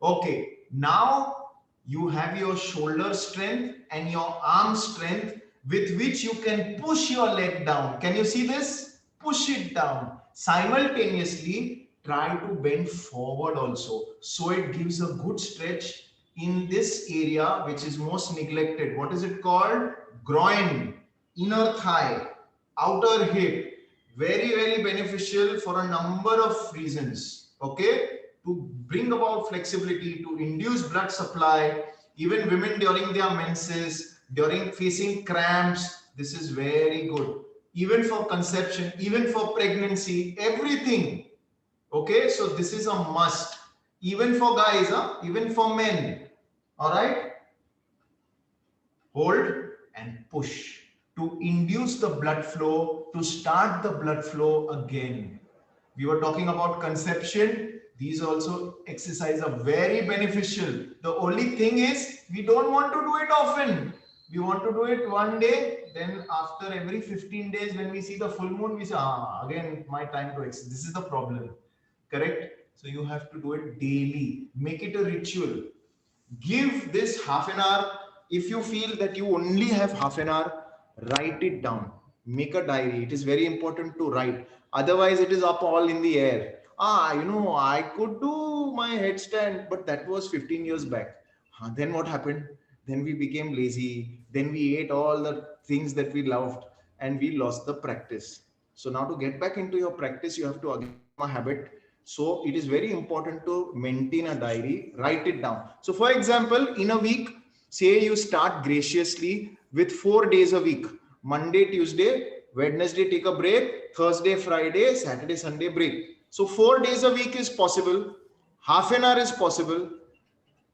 Okay, now you have your shoulder strength and your arm strength with which you can push your leg down. Can you see this? Push it down. Simultaneously, try to bend forward also. So it gives a good stretch in this area which is most neglected. What is it called? Groin, inner thigh, outer hip. Very, very beneficial for a number of reasons. Okay? To bring about flexibility, to induce blood supply, even women during their menses, during facing cramps, this is very good. Even for conception, even for pregnancy, everything. Okay, so this is a must. Even for guys, huh? Even for men. All right. Hold and push to induce the blood flow, to start the blood flow again. We were talking about conception. These also exercises are very beneficial. The only thing is we don't want to do it often. We want to do it one day, then after every 15 days when we see the full moon, we say, again, my time to exercise. This is the problem, correct? So you have to do it daily. Make it a ritual. Give this half an hour. If you feel that you only have half an hour, write it down. Make a diary. It is very important to write. Otherwise, it is up all in the air. I could do my headstand, but that was 15 years back. Then what happened? Then we became lazy. Then we ate all the things that we loved and we lost the practice. So now to get back into your practice, you have to again a habit. So it is very important to maintain a diary, write it down. So for example, in a week, say you start graciously with 4 days a week. Monday, Tuesday, Wednesday, take a break. Thursday, Friday, Saturday, Sunday, break. So 4 days a week is possible. Half an hour is possible.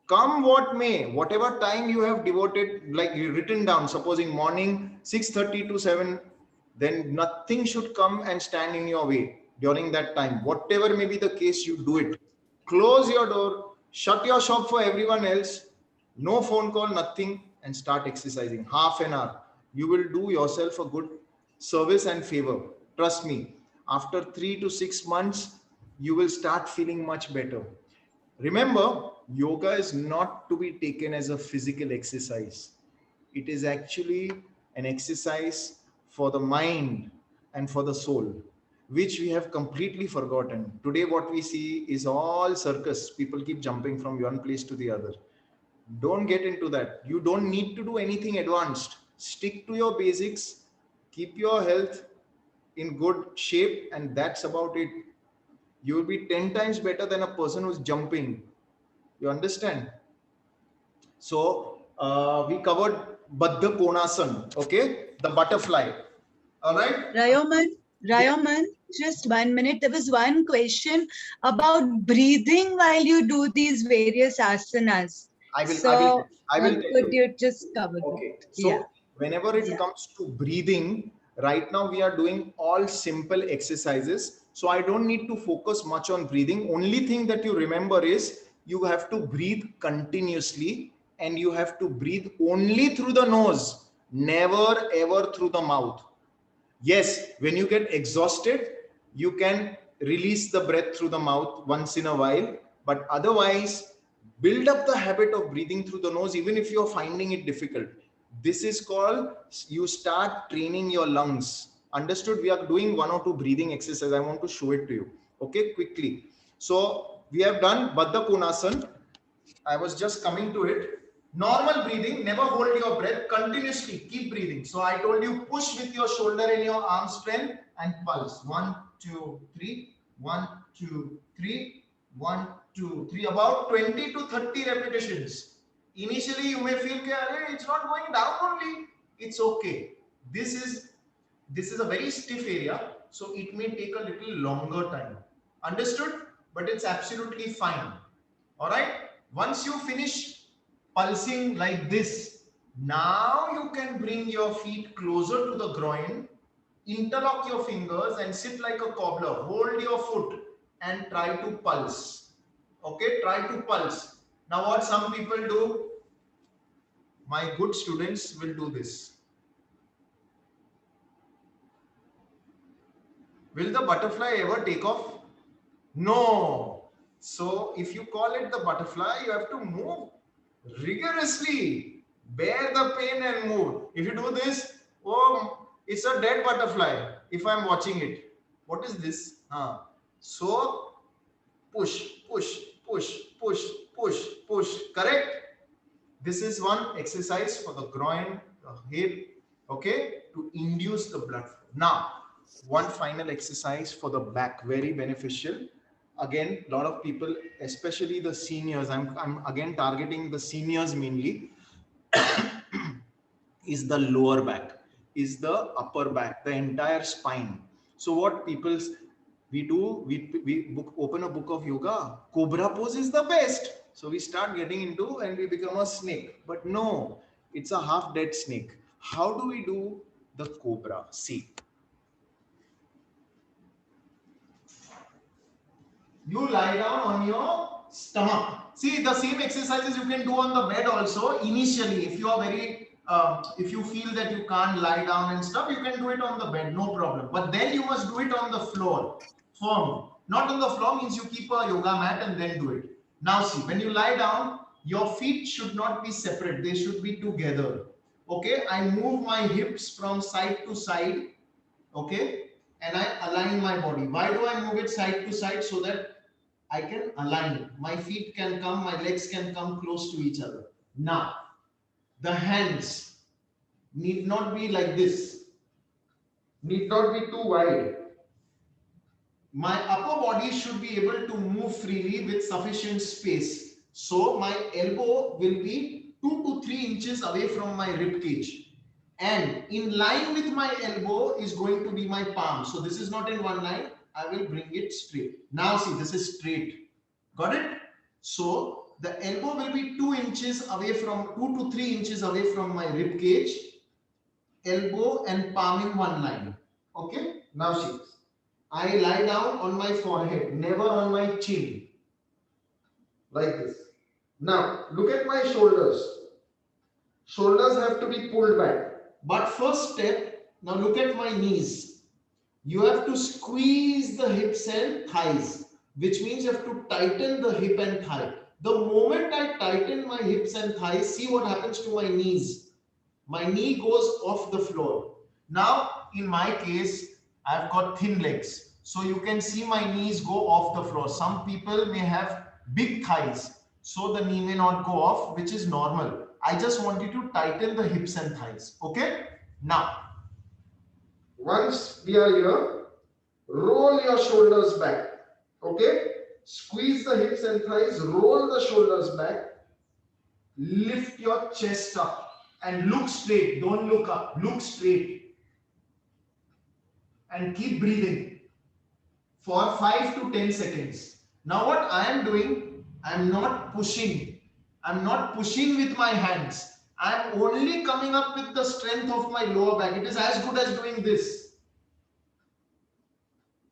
Come what may, whatever time you have devoted, like you written down, supposing morning 6:30 to 7, then nothing should come and stand in your way during that time. Whatever may be the case, you do it. Close your door, shut your shop for everyone else, no phone call, nothing, and start exercising. Half an hour. You will do yourself a good service and favor. Trust me, after 3 to 6 months, you will start feeling much better. Remember, yoga is not to be taken as a physical exercise. It is actually an exercise for the mind and for the soul, which we have completely forgotten. Today, what we see is all circus. People keep jumping from one place to the other. Don't get into that. You don't need to do anything advanced. Stick to your basics, keep your health in good shape, and that's about it. You will be 10 times better than a person who's jumping. You understand? So we covered Baddha Konasana, okay? The butterfly. All right? Rayoman, just 1 minute. There was one question about breathing while you do these various asanas. I will could you just cover okay. that? So whenever it comes to breathing, right now we are doing all simple exercises. So I don't need to focus much on breathing. Only thing that you remember is you have to breathe continuously and you have to breathe only through the nose, never ever through the mouth. Yes, when you get exhausted, you can release the breath through the mouth once in a while, but otherwise, build up the habit of breathing through the nose, even if you're finding it difficult. This is called you start training your lungs. Understood? We are doing 1 or 2 breathing exercises. I want to show it to you. Okay, quickly. So we have done Baddha Konasana. I was just coming to it. Normal breathing, never hold your breath, continuously keep breathing. So I told you push with your shoulder and your arm strength and pulse. 1, 2, 3, 1, 2, 3, 1, 2, 3, about 20 to 30 repetitions. Initially you may feel it's not going down only. It's okay. This is a very stiff area, so it may take a little longer time. Understood? But it's absolutely fine. All right. Once you finish pulsing like this, now you can bring your feet closer to the groin, interlock your fingers and sit like a cobbler. Hold your foot and try to pulse. Okay, try to pulse. Now what some people do, my good students will do this. Will the butterfly ever take off? No. So if you call it the butterfly, you have to move rigorously, bear the pain and move. If you do this, oh, it's a dead butterfly if I'm watching it. What is this? So push, push, push, push, push, push. Correct? This is one exercise for the groin, the hip, okay, to induce the blood flow. Now, one final exercise for the back, very beneficial. Again, a lot of people, especially the seniors, I'm again targeting the seniors mainly, is the lower back, is the upper back, the entire spine. So what people open a book of yoga. Cobra pose is the best. So we start getting into and we become a snake. But no, it's a half dead snake. How do we do the cobra? See. You lie down on your stomach. See, the same exercises you can do on the bed also. Initially, if you are if you feel that you can't lie down and stuff, you can do it on the bed, no problem. But then you must do it on the floor, firm. Not on the floor means you keep a yoga mat and then do it. Now see, when you lie down, your feet should not be separate. They should be together. Okay, I move my hips from side to side. Okay, and I align my body. Why do I move it side to side? So that I can align it. My feet can come, my legs can come close to each other. Now, the hands need not be like this, need not be too wide. My upper body should be able to move freely with sufficient space. So my elbow will be 2 to 3 inches away from my rib cage. And in line with my elbow is going to be my palm. So this is not in one line. I will bring it straight. Now see, this is straight. Got it? So the elbow will be 2 inches away from 2 to 3 inches away from my rib cage. Elbow and palm in one line. Okay? Now see. I lie down on my forehead, never on my chin. Like this. Now look at my shoulders. Shoulders have to be pulled back. But first step, now look at my knees. You have to squeeze the hips and thighs, which means you have to tighten the hip and thigh. The moment I tighten my hips and thighs, see what happens to my knees. My knee goes off the floor. Now, in my case, I've got thin legs. So you can see my knees go off the floor. Some people may have big thighs, so the knee may not go off, which is normal. I just want you to tighten the hips and thighs. Okay? Now, once we are here, roll your shoulders back. Okay? Squeeze the hips and thighs, roll the shoulders back, lift your chest up and look straight. Don't look up, look straight. And keep breathing for 5 to 10 seconds. Now what I am doing, I am not pushing. I'm not pushing with my hands. I'm only coming up with the strength of my lower back. It is as good as doing this.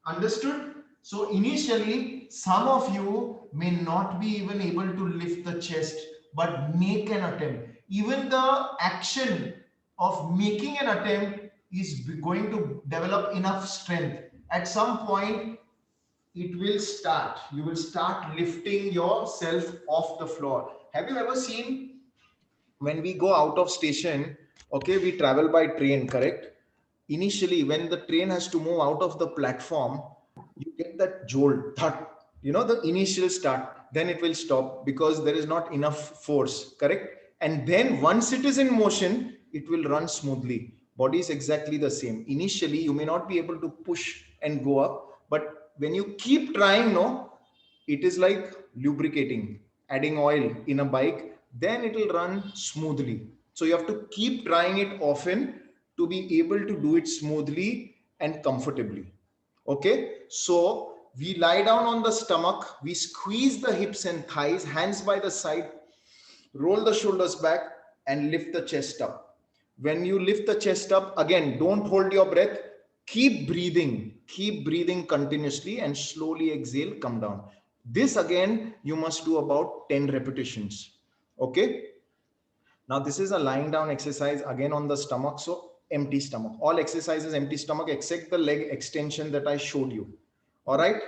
Understood? So initially, some of you may not be even able to lift the chest, but make an attempt. Even the action of making an attempt is going to develop enough strength. At some point, it will start. You will start lifting yourself off the floor. Have you ever seen when we go out of station, okay, we travel by train, correct? Initially, when the train has to move out of the platform, you get that jolt, thud, you know, the initial start, then it will stop because there is not enough force, correct? And then once it is in motion, it will run smoothly. Body is exactly the same. Initially, you may not be able to push and go up, but when you keep trying, no, it is like lubricating, adding oil in a bike, then it will run smoothly. So you have to keep trying it often to be able to do it smoothly and comfortably. Okay, so we lie down on the stomach, we squeeze the hips and thighs, hands by the side, roll the shoulders back and lift the chest up. When you lift the chest up, again, don't hold your breath, keep breathing continuously and slowly exhale, come down. This again, you must do about 10 repetitions. Okay. Now this is a lying down exercise again on the stomach. So empty stomach, all exercises empty stomach except the leg extension that I showed you. All right.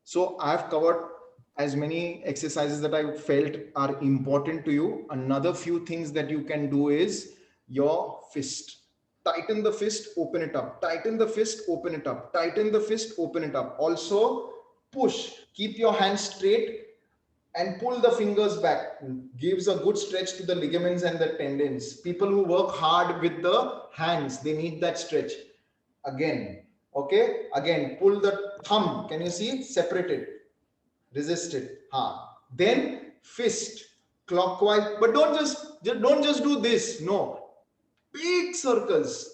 So I've covered as many exercises that I felt are important to you. Another few things that you can do is your fist. Tighten the fist, open it up. Tighten the fist, open it up. Tighten the fist, open it up. Also push. Keep your hands straight and pull the fingers back. Gives a good stretch to the ligaments and the tendons. People who work hard with the hands, they need that stretch. Again, okay? Again, pull the thumb. Can you see? Separate it. Resist it. Then fist clockwise, but don't just do this. No. Big circles,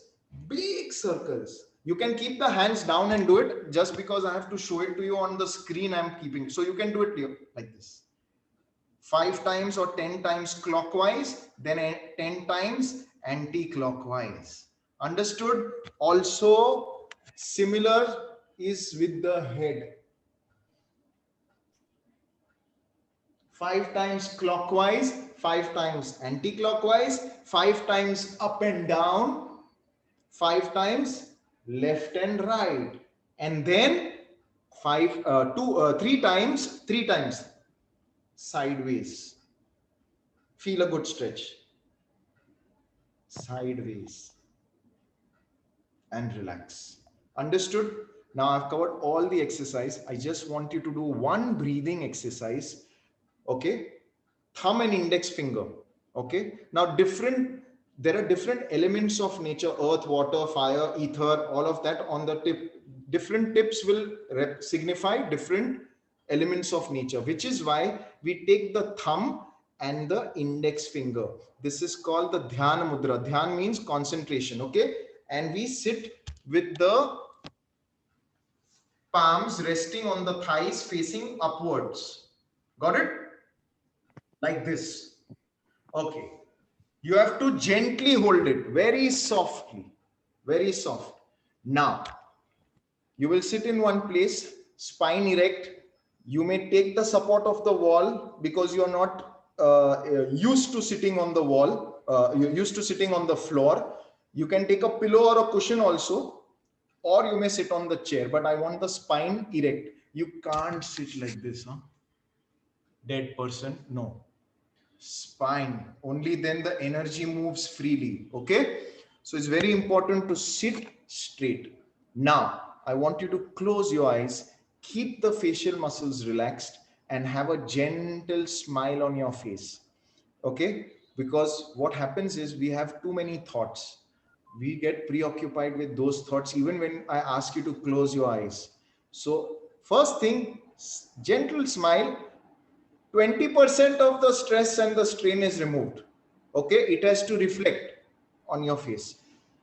You can keep the hands down and do it. Just because I have to show it to you on the screen, I'm keeping. So you can do it here like this. 5 times or 10 times clockwise, then 10 times anti-clockwise. Understood? Also, similar is with the head. 5 times clockwise, 5 times anti-clockwise, 5 times up and down, 5 times left and right, and then 3 times sideways. Feel a good stretch. Sideways and relax. Understood? Now I've covered all the exercise. I just want you to do one breathing exercise. Okay, thumb and index finger. Okay, now there are different elements of nature: earth, water, fire, ether, all of that on the tip. Different tips will signify different elements of nature, which is why we take the thumb and the index finger. This is called the Dhyana Mudra. Dhyan means concentration. Okay, and we sit with the palms resting on the thighs facing upwards. Got it? Like this. Okay. You have to gently hold it very softly, very soft. Now, you will sit in one place, spine erect. You may take the support of the wall because you're not used to sitting on the wall. You're used to sitting on the floor. You can take a pillow or a cushion also, or you may sit on the chair, but I want the spine erect. You can't sit like this, huh? Dead person, no. Spine, only then the energy moves freely. Okay, so it's very important to sit straight. Now I want you to close your eyes, keep the facial muscles relaxed, and have a gentle smile on your face. Okay, because what happens is we have too many thoughts. We get preoccupied with those thoughts even when I ask you to close your eyes. So first thing, gentle smile. 20% of the stress and the strain is removed. Okay, it has to reflect on your face.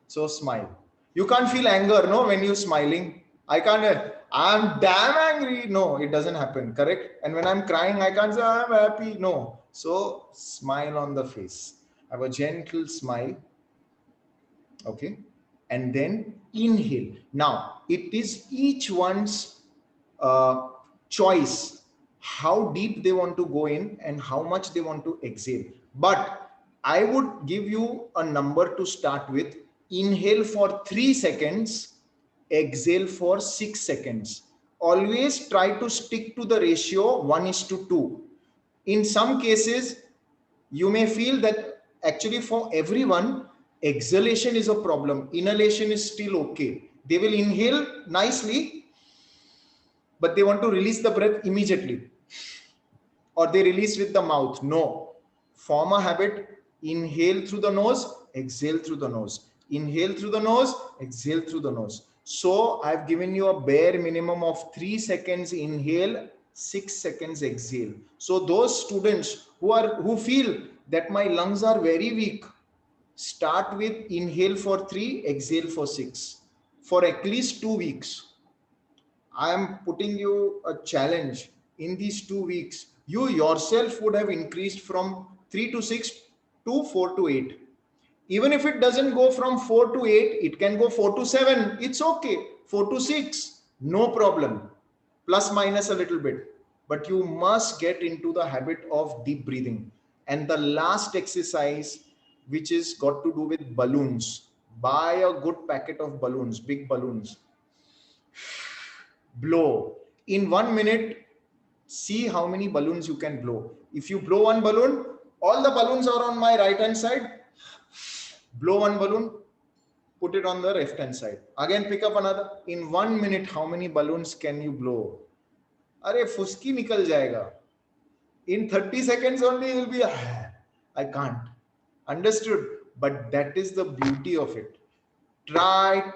So smile. You can't feel anger, no, when you're smiling. I can't, I'm damn angry. No, it doesn't happen, correct? And when I'm crying, I can't say I'm happy. No. So smile on the face. Have a gentle smile. Okay. And then inhale. Now, it is each one's choice how deep they want to go in and how much they want to exhale. But I would give you a number to start with. Inhale for 3 seconds, exhale for 6 seconds. Always try to stick to the ratio 1:2. In some cases, you may feel that actually for everyone, exhalation is a problem. Inhalation is still okay. They will inhale nicely, but they want to release the breath immediately, or they release with the mouth. No, form a habit. Inhale through the nose, exhale through the nose. Inhale through the nose, exhale through the nose. So I've given you a bare minimum of 3 seconds inhale, 6 seconds exhale. So those students who feel that my lungs are very weak, start with inhale for 3, exhale for 6 for at least 2 weeks. I am putting you a challenge. In these 2 weeks, you yourself would have increased from 3 to 6 to 4 to 8. Even if it doesn't go from 4 to 8, it can go 4 to 7. It's okay. 4 to 6, no problem. Plus minus a little bit. But you must get into the habit of deep breathing. And the last exercise, which is got to do with balloons. Buy a good packet of balloons, big balloons. Blow. In 1 minute, see how many balloons you can blow. If you blow one balloon, all the balloons are on my right hand side. Blow one balloon, put it on the left hand side. Again, pick up another. In 1 minute, how many balloons can you blow? Arey, fuski nikal jayega. In 30 seconds only, you will be, I can't. Understood? But that is the beauty of it. Try,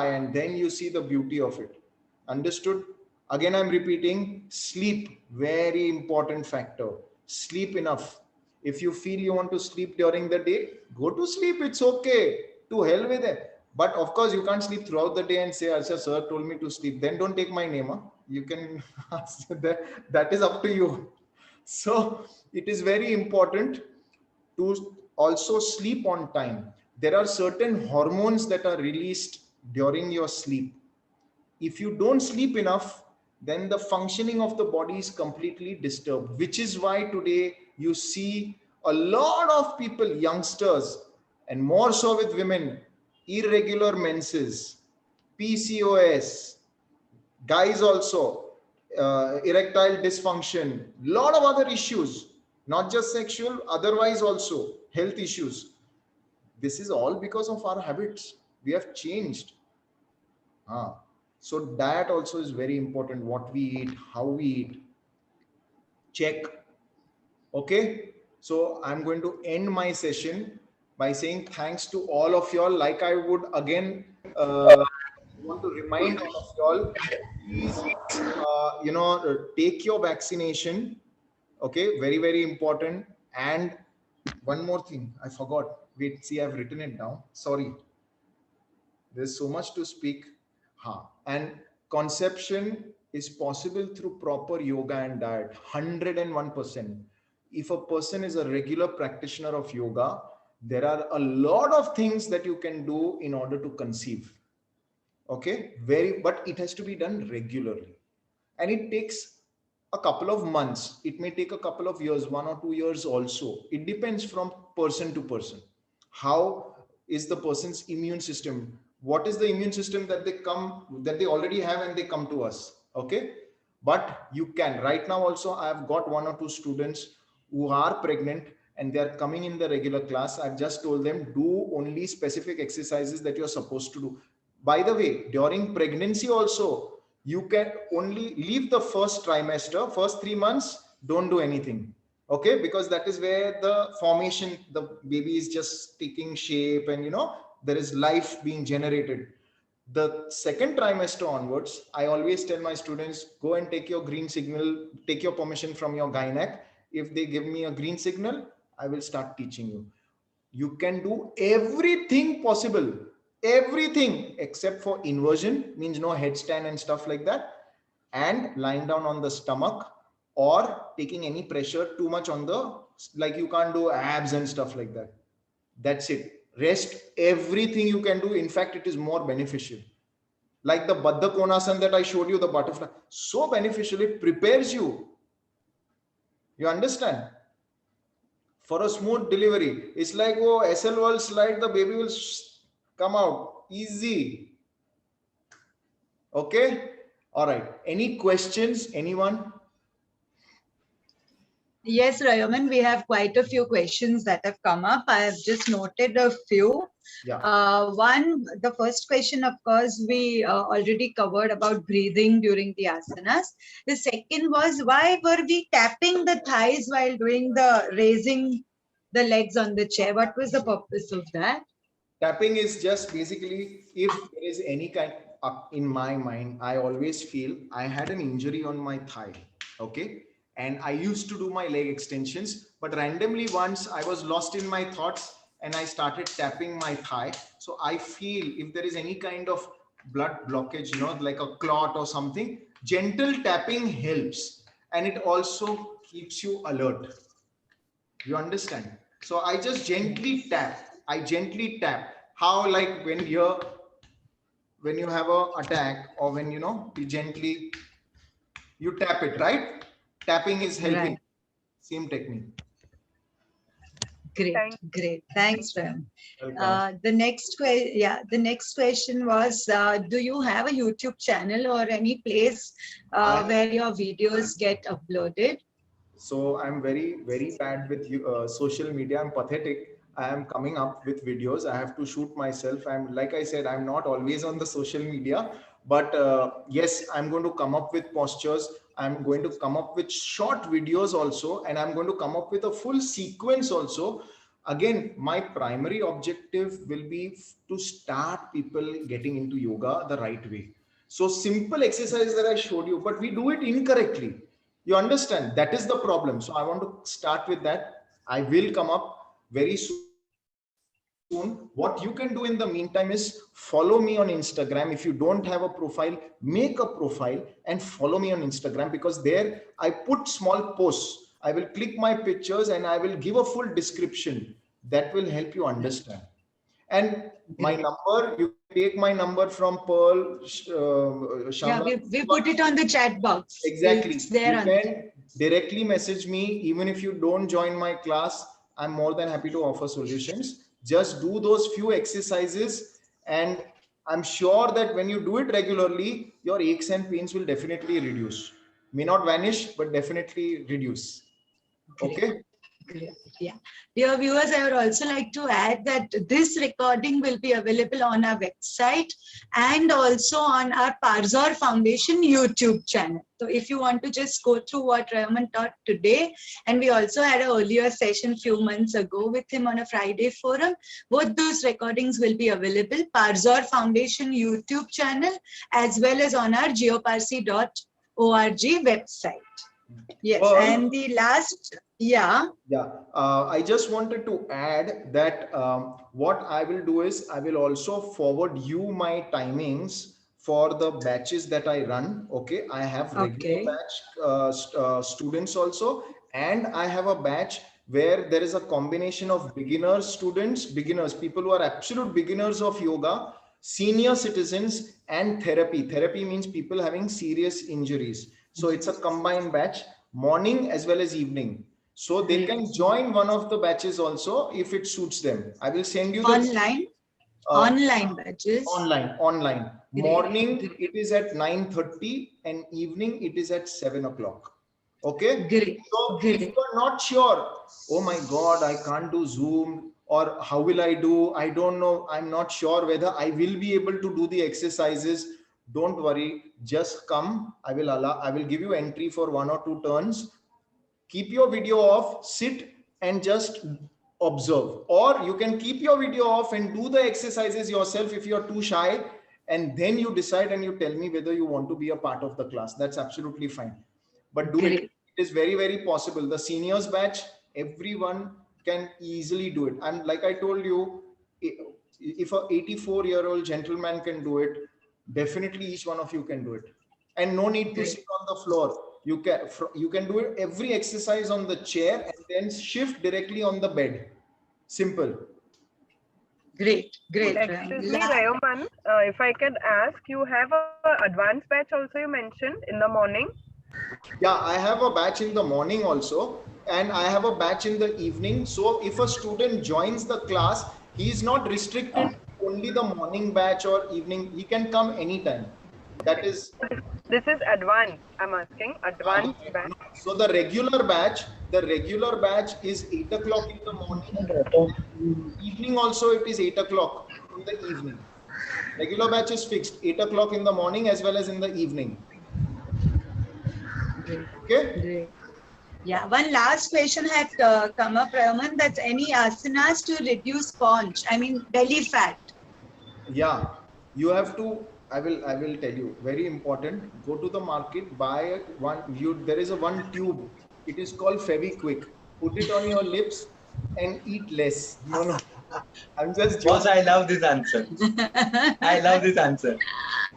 and then you see the beauty of it. Understood? Again, I'm repeating, sleep, very important factor. Sleep enough. If you feel you want to sleep during the day, go to sleep. It's okay. To hell with it. But of course, you can't sleep throughout the day and say, Arsha, sir told me to sleep. Then don't take my name. Huh? You can that is up to you. So it is very important to also sleep on time. There are certain hormones that are released during your sleep. If you don't sleep enough, then the functioning of the body is completely disturbed, which is why today you see a lot of people, youngsters, and more so with women, irregular menses, PCOS, guys also, erectile dysfunction, lot of other issues, not just sexual, otherwise also health issues. This is all because of our habits. We have changed. So that also is very important. What we eat, how we eat, check. Okay. So I'm going to end my session by saying thanks to all of y'all. Like I would again want to remind all of y'all, please, take your vaccination. Okay. Very, very important. And one more thing, I forgot. Wait, see, I've written it down. Sorry. There's so much to speak. And conception is possible through proper yoga and diet, 101%. If a person is a regular practitioner of yoga, there are a lot of things that you can do in order to conceive. Okay, but it has to be done regularly. And it takes a couple of months. It may take a couple of years, 1 or 2 years also. It depends from person to person. How is the person's immune system? What is the immune system that they already have and they come to us? Okay. But you can. Right now also, I've got 1 or 2 students who are pregnant and they're coming in the regular class. I've just told them, do only specific exercises that you're supposed to do. By the way, during pregnancy also, you can only leave the first trimester, first 3 months, don't do anything. Okay, because that is where the formation, the baby is just taking shape and there is life being generated. The second trimester onwards, I always tell my students, go and take your green signal, take your permission from your gynec. If they give me a green signal, I will start teaching you. You can do everything possible, everything except for inversion, means no headstand and stuff like that, and lying down on the stomach or taking any pressure too much on the, like you can't do abs and stuff like that. That's it. Rest, everything you can do. In fact, it is more beneficial. Like the Baddha Konasana that I showed you, the butterfly, so beneficial. It prepares you. You understand? For a smooth delivery. It's like, oh, SL World slide, the baby will come out easy. Okay. All right. Any questions? Anyone? Yes, Rayoman, we have quite a few questions that have come up. I have just noted a few. Yeah. The first question, of course, we already covered about breathing during the asanas. The second was, why were we tapping the thighs while doing the raising the legs on the chair? What was the purpose of that? Tapping is just basically, if there is any kind, in my mind, I always feel I had an injury on my thigh. Okay. And I used to do my leg extensions, but randomly once I was lost in my thoughts and I started tapping my thigh. So I feel if there is any kind of blood blockage, like a clot or something, gentle tapping helps. And it also keeps you alert. You understand? So I just gently tap. I gently tap. How, like when you have an attack, or when you gently you tap it, right? Tapping is helping. Right. Same technique. Great, great. Thanks, Ram. The next question was, do you have a YouTube channel or any place where your videos get uploaded? So I'm very, very bad with social media. I'm pathetic. I am coming up with videos. I have to shoot myself. Like I said, I'm not always on the social media, but yes, I'm going to come up with postures. I'm going to come up with short videos also, and I'm going to come up with a full sequence also. Again, my primary objective will be to start people getting into yoga the right way. So simple exercise that I showed you, but we do it incorrectly. You understand? That is the problem. So I want to start with that. I will come up very soon soon. What you can do in the meantime is follow me on Instagram. If you don't have a profile, make a profile and follow me on Instagram, because there I put small posts. I will click my pictures and I will give a full description that will help you understand. And my number, you take my number from Pearl. Yeah, we put it on the chat box. Exactly. It's there. You can directly message me. Even if you don't join my class, I'm more than happy to offer solutions. Just do those few exercises, and I'm sure that when you do it regularly, your aches and pains will definitely reduce. May not vanish, but definitely reduce. Okay. Yeah. Dear viewers, I would also like to add that this recording will be available on our website and also on our Parzor Foundation YouTube channel. So if you want to just go through what Raman taught today, and we also had an earlier session few months ago with him on a Friday forum, both those recordings will be available, Parzor Foundation YouTube channel, as well as on our geoparsi.org website. Yes, and the last, I just wanted to add that what I will do is I will also forward you my timings for the batches that I run. Okay, I have regular batch students also, and I have a batch where there is a combination of beginners, students, people who are absolute beginners of yoga, senior citizens, and therapy. Therapy means people having serious injuries. So it's a combined batch, morning as well as evening. So they can join one of the batches also if it suits them. I will send you the online batches. Online. Morning it is at 9:30 and evening it is at 7 o'clock. Okay. So if you are not sure, oh my God, I can't do Zoom, or how will I do? I don't know. I'm not sure whether I will be able to do the exercises. Don't worry. Just come. I will give you entry for 1 or 2 turns. Keep your video off, sit and just observe. Or you can keep your video off and do the exercises yourself if you're too shy. And then you decide and you tell me whether you want to be a part of the class. That's absolutely fine. But do it. It is very, very possible. The seniors batch, everyone can easily do it. And like I told you, if a 84-year-old gentleman can do it, definitely each one of you can do it. And no need to sit on the floor. You can do it every exercise on the chair and then shift directly on the bed. Simple. Great. Excuse me, Rayoman, if I could ask, you have an advanced batch also you mentioned in the morning? Yeah, I have a batch in the morning also, and I have a batch in the evening. So if a student joins the class, he is not restricted to only the morning batch or evening. He can come anytime. That is. This is advanced. I'm asking advanced batch. So the regular batch is 8 o'clock in the morning. Evening also it is 8 o'clock in the evening. Regular batch is fixed 8 o'clock in the morning as well as in the evening. Okay. Yeah, one last question had come up, Raman. That's any asanas to reduce paunch, I mean belly fat. Yeah, you have to. I will tell you, very important. Go to the market, buy there is one tube. It is called Fevikwik. Put it on your lips and eat less. No. I'm just joking. Boss, I love this answer.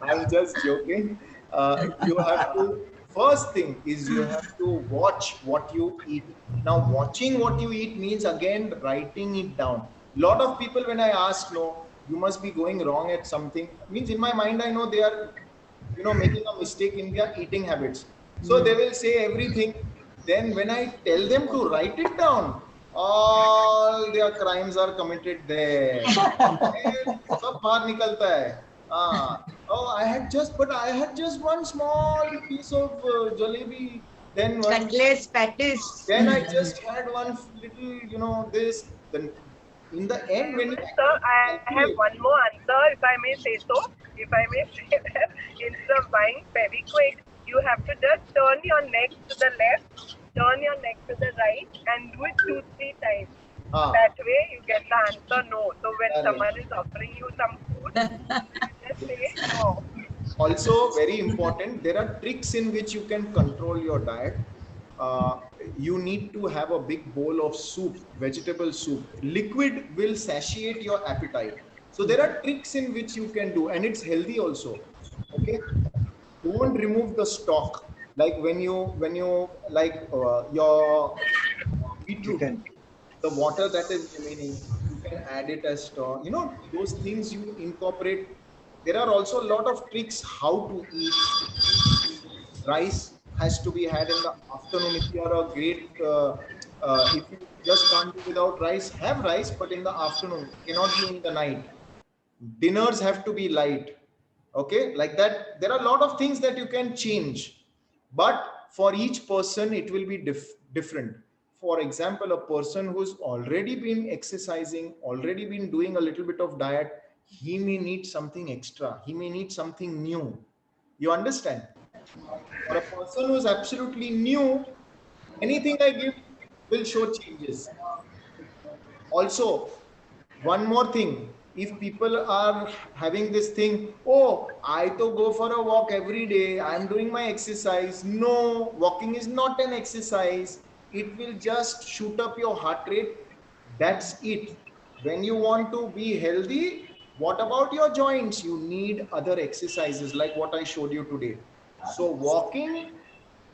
I'm just joking. You have to, first thing is you have to watch what you eat. Now, watching what you eat means again writing it down. A lot of people, when I ask, no, you must be going wrong at something, means in my mind I know they are making a mistake in their eating habits, so they will say everything. Then when I tell them to write it down, all their crimes are committed there. Sab bahar nikalta hai. Oh, I had just one small piece of jalebi, then Cutlass patties, then I just had one little this. Then in the end, when sir, I have one more answer, if I may say so. If I may say that instead of buying Fevikwik, you have to just turn your neck to the left, turn your neck to the right, and do it 2-3 times. That way, you get the answer no. So when someone is offering you some food, you just say no. Also, very important, there are tricks in which you can control your diet. you need to have a big bowl of soup, vegetable soup. Liquid will satiate your appetite. So there are tricks in which you can do, and it's healthy also. Okay, don't remove the stock. Like when you like your beetroot, the water that is remaining, you can add it as stock. You know, those things you incorporate. There are also a lot of tricks how to eat. Rice has to be had in the afternoon. If you are a great, if you just can't do without rice, have rice, but in the afternoon, cannot be in the night. Dinners have to be light. Okay, like that. There are a lot of things that you can change, but for each person, it will be different. For example, a person who's already been exercising, already been doing a little bit of diet, he may need something extra. He may need something new. You understand? For a person who's absolutely new, anything I give will show changes. Also, one more thing, if people are having this thing, oh, I to go for a walk every day, I'm doing my exercise. No, walking is not an exercise. It will just shoot up your heart rate. That's it. When you want to be healthy, what about your joints? You need other exercises like what I showed you today. So walking,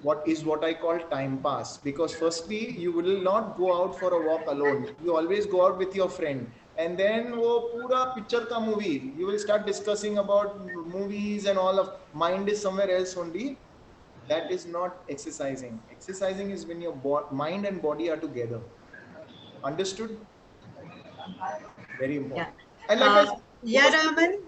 what I call time pass, because firstly you will not go out for a walk alone. You always go out with your friend, and then wo pura picture ka movie, you will start discussing about movies and all of mind is somewhere else only. That is not exercising. Exercising is when your mind and body are together. Understood? Very Yeah. important. And like I said, Yeah, Raman.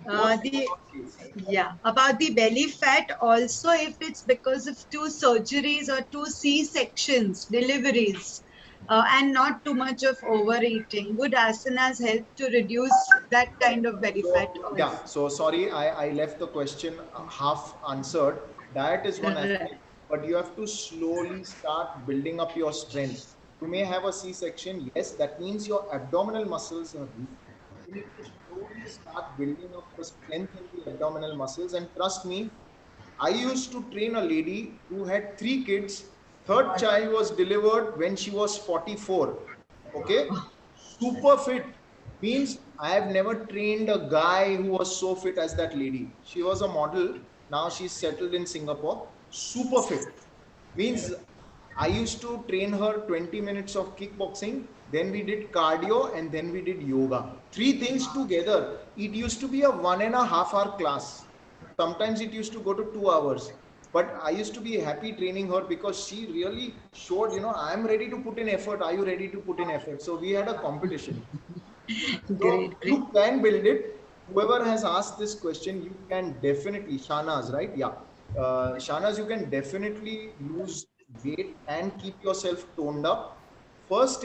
most The please. Yeah, about the belly fat also, if it's because of two surgeries or two C-sections, deliveries, and not too much of overeating, would asanas help to reduce that kind of belly fat So, also? yeah, so sorry, I left the question half answered. Diet is one Right. aspect, but you have to slowly start building up your strength. You may have a C-section, yes, that means your abdominal muscles are weak. You need to slowly start building up the strength in the abdominal muscles. And trust me, I used to train a lady who had 3 kids. Third child was delivered when she was 44. Okay, super fit means I have never trained a guy who was so fit as that lady. She was a model. Now she's settled in Singapore. Super fit means I used to train her 20 minutes of kickboxing. Then we did cardio and then we did yoga. Three things together. It used to be a 1.5 hour class. Sometimes it used to go to 2 hours. But I used to be happy training her because she really showed, I'm ready to put in effort. Are you ready to put in effort? So we had a competition. So Great, great. you can build it. Whoever has asked this question, you can definitely, Shahnaz, right? Yeah. Shahnaz, you can definitely lose weight and keep yourself toned up. First,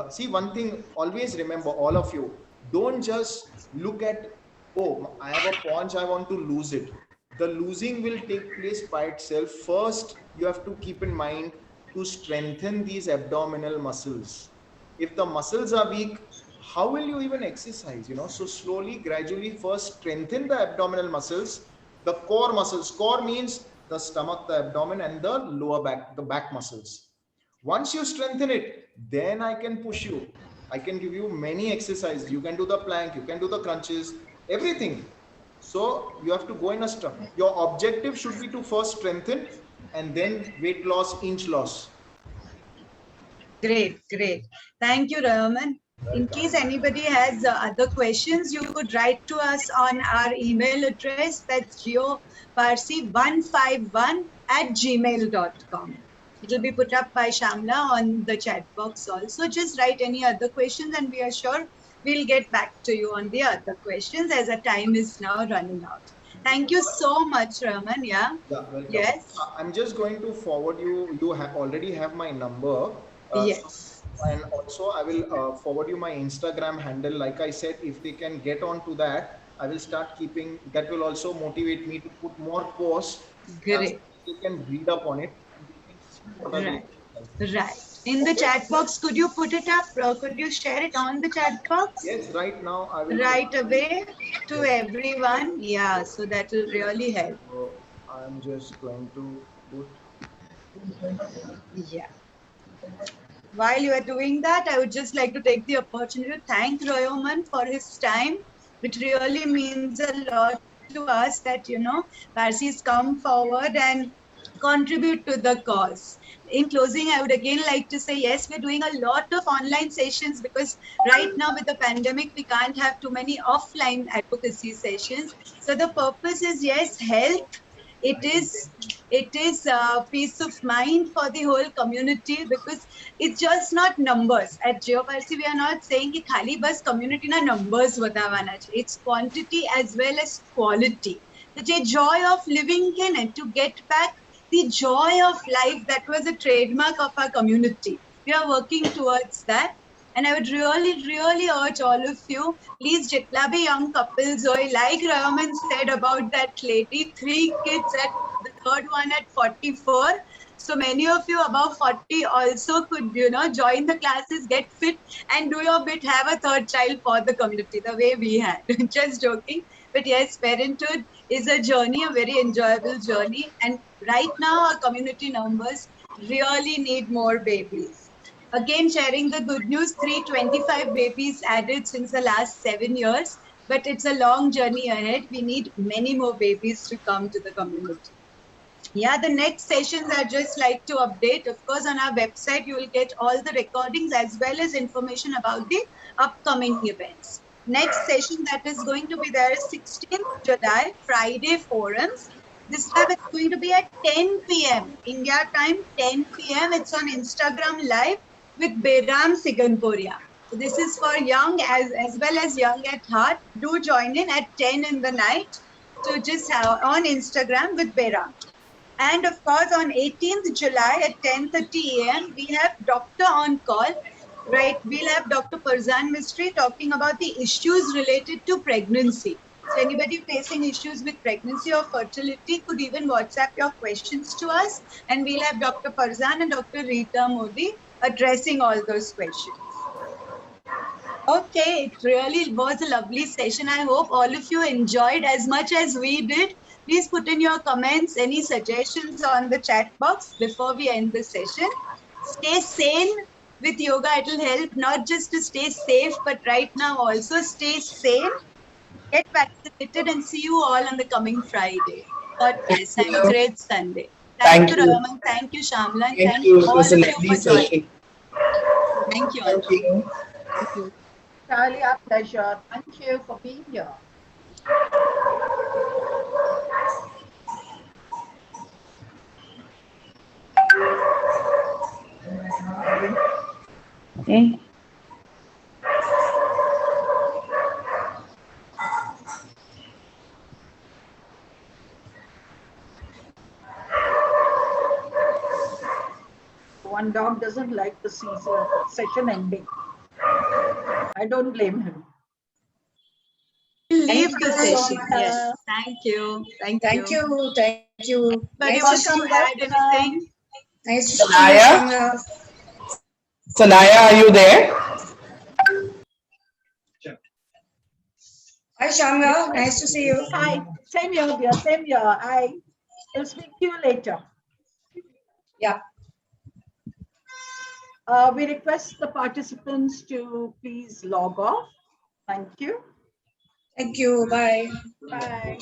see one thing, always remember, all of you, don't just look at, oh, I have a paunch, I want to lose it. The losing will take place by itself. First, you have to keep in mind to strengthen these abdominal muscles. If the muscles are weak, how will you even exercise? So slowly, gradually, first strengthen the abdominal muscles, the core muscles. Core means the stomach, the abdomen, and the lower back, the back muscles. Once you strengthen it, then I can push you. I can give you many exercises. You can do the plank, you can do the crunches, everything. So you have to go in a step. Your objective should be to first strengthen and then weight loss, inch loss. Great, great. Thank you, Raman. In case anybody has other questions, you could write to us on our email address. That's geoparsi151@gmail.com. It will be put up by Shamla on the chat box also. Just write any other questions and we are sure we'll get back to you on the other questions as our time is now running out. Thank you so much, Raman. Yeah. Yeah, welcome. Yes. I'm just going to forward you. You already have my number. Yes. And also, I will forward you my Instagram handle. Like I said, if they can get onto that, I will start keeping. That will also motivate me to put more posts. Great. So they can read up on it and they can see what are the Right. exercises. Right. In the chat box, could you put it up? Could you share it on the chat box? Yes, right now I will. Right away to everyone. Yeah, so that will really help. So I'm just going to put. Yeah. While you are doing that, I would just like to take the opportunity to thank Royoman for his time. It really means a lot to us that, Parsis come forward and contribute to the cause. In closing, I would again like to say, yes, we're doing a lot of online sessions because right now with the pandemic, we can't have too many offline advocacy sessions. So the purpose is, yes, health. It is peace of mind for the whole community because it's just not numbers. At Geoparcy, we are not saying कि खाली बस community ना numbers बतावाना चाहिए. It's quantity as well as quality. The joy of living in to get back the joy of life that was a trademark of our community. We are working towards that. And I would really, really urge all of you, please, jitla bhi young couples, or like Raman said about that lady, 3 kids at the third one at 44. So many of you above 40 also could, join the classes, get fit, and do your bit, have a third child for the community, the way we had. Just joking. But yes, parenthood is a journey, a very enjoyable journey. And right now, our community numbers really need more babies. Again, sharing the good news, 325 babies added since the last 7 years. But it's a long journey ahead. We need many more babies to come to the community. Yeah, the next sessions I just like to update. Of course, on our website, you will get all the recordings as well as information about the upcoming events. Next session that is going to be there is 16th July, Friday forums. This time it's going to be at 10 p.m. India time, 10 p.m. It's on Instagram Live with Beram Siganpuria. So this is for young as well as young at heart. Do join in at 10 in the night. So just on Instagram with Beram. And of course, on 18th July at 10:30 a.m., we have Doctor on call, right? We'll have Dr. Farzan Mistry talking about the issues related to pregnancy. So anybody facing issues with pregnancy or fertility could even WhatsApp your questions to us. And we'll have Dr. Farzan and Dr. Rita Modi addressing all those questions. Okay, it really was a lovely session. I hope all of you enjoyed as much as we did. Please put in your comments, any suggestions on the chat box before we end the session. Stay sane with yoga. It will help not just to stay safe, but right now also stay sane. Get vaccinated and see you all on the coming Friday. God bless. Have a great Sunday. Thank you, Raman. Thank you, Shamla. Thank you all of you for joining. Thank you. Thank you. Thank you. Charlie, our pleasure. Thank you for being here. Okay. One dog doesn't like the session ending. I don't blame him. Leave the session. Yes. Thank you. Thank you. Thank you. Thank you. Anybody wants to add anything? Nice to see you, Shamla. Sanaya, are you there? Hi, Shamla. Nice to see you. Hi. Same here, dear. Same here. I will speak to you later. Yeah. We request the participants to please log off. Thank you. Thank you. Bye. Bye.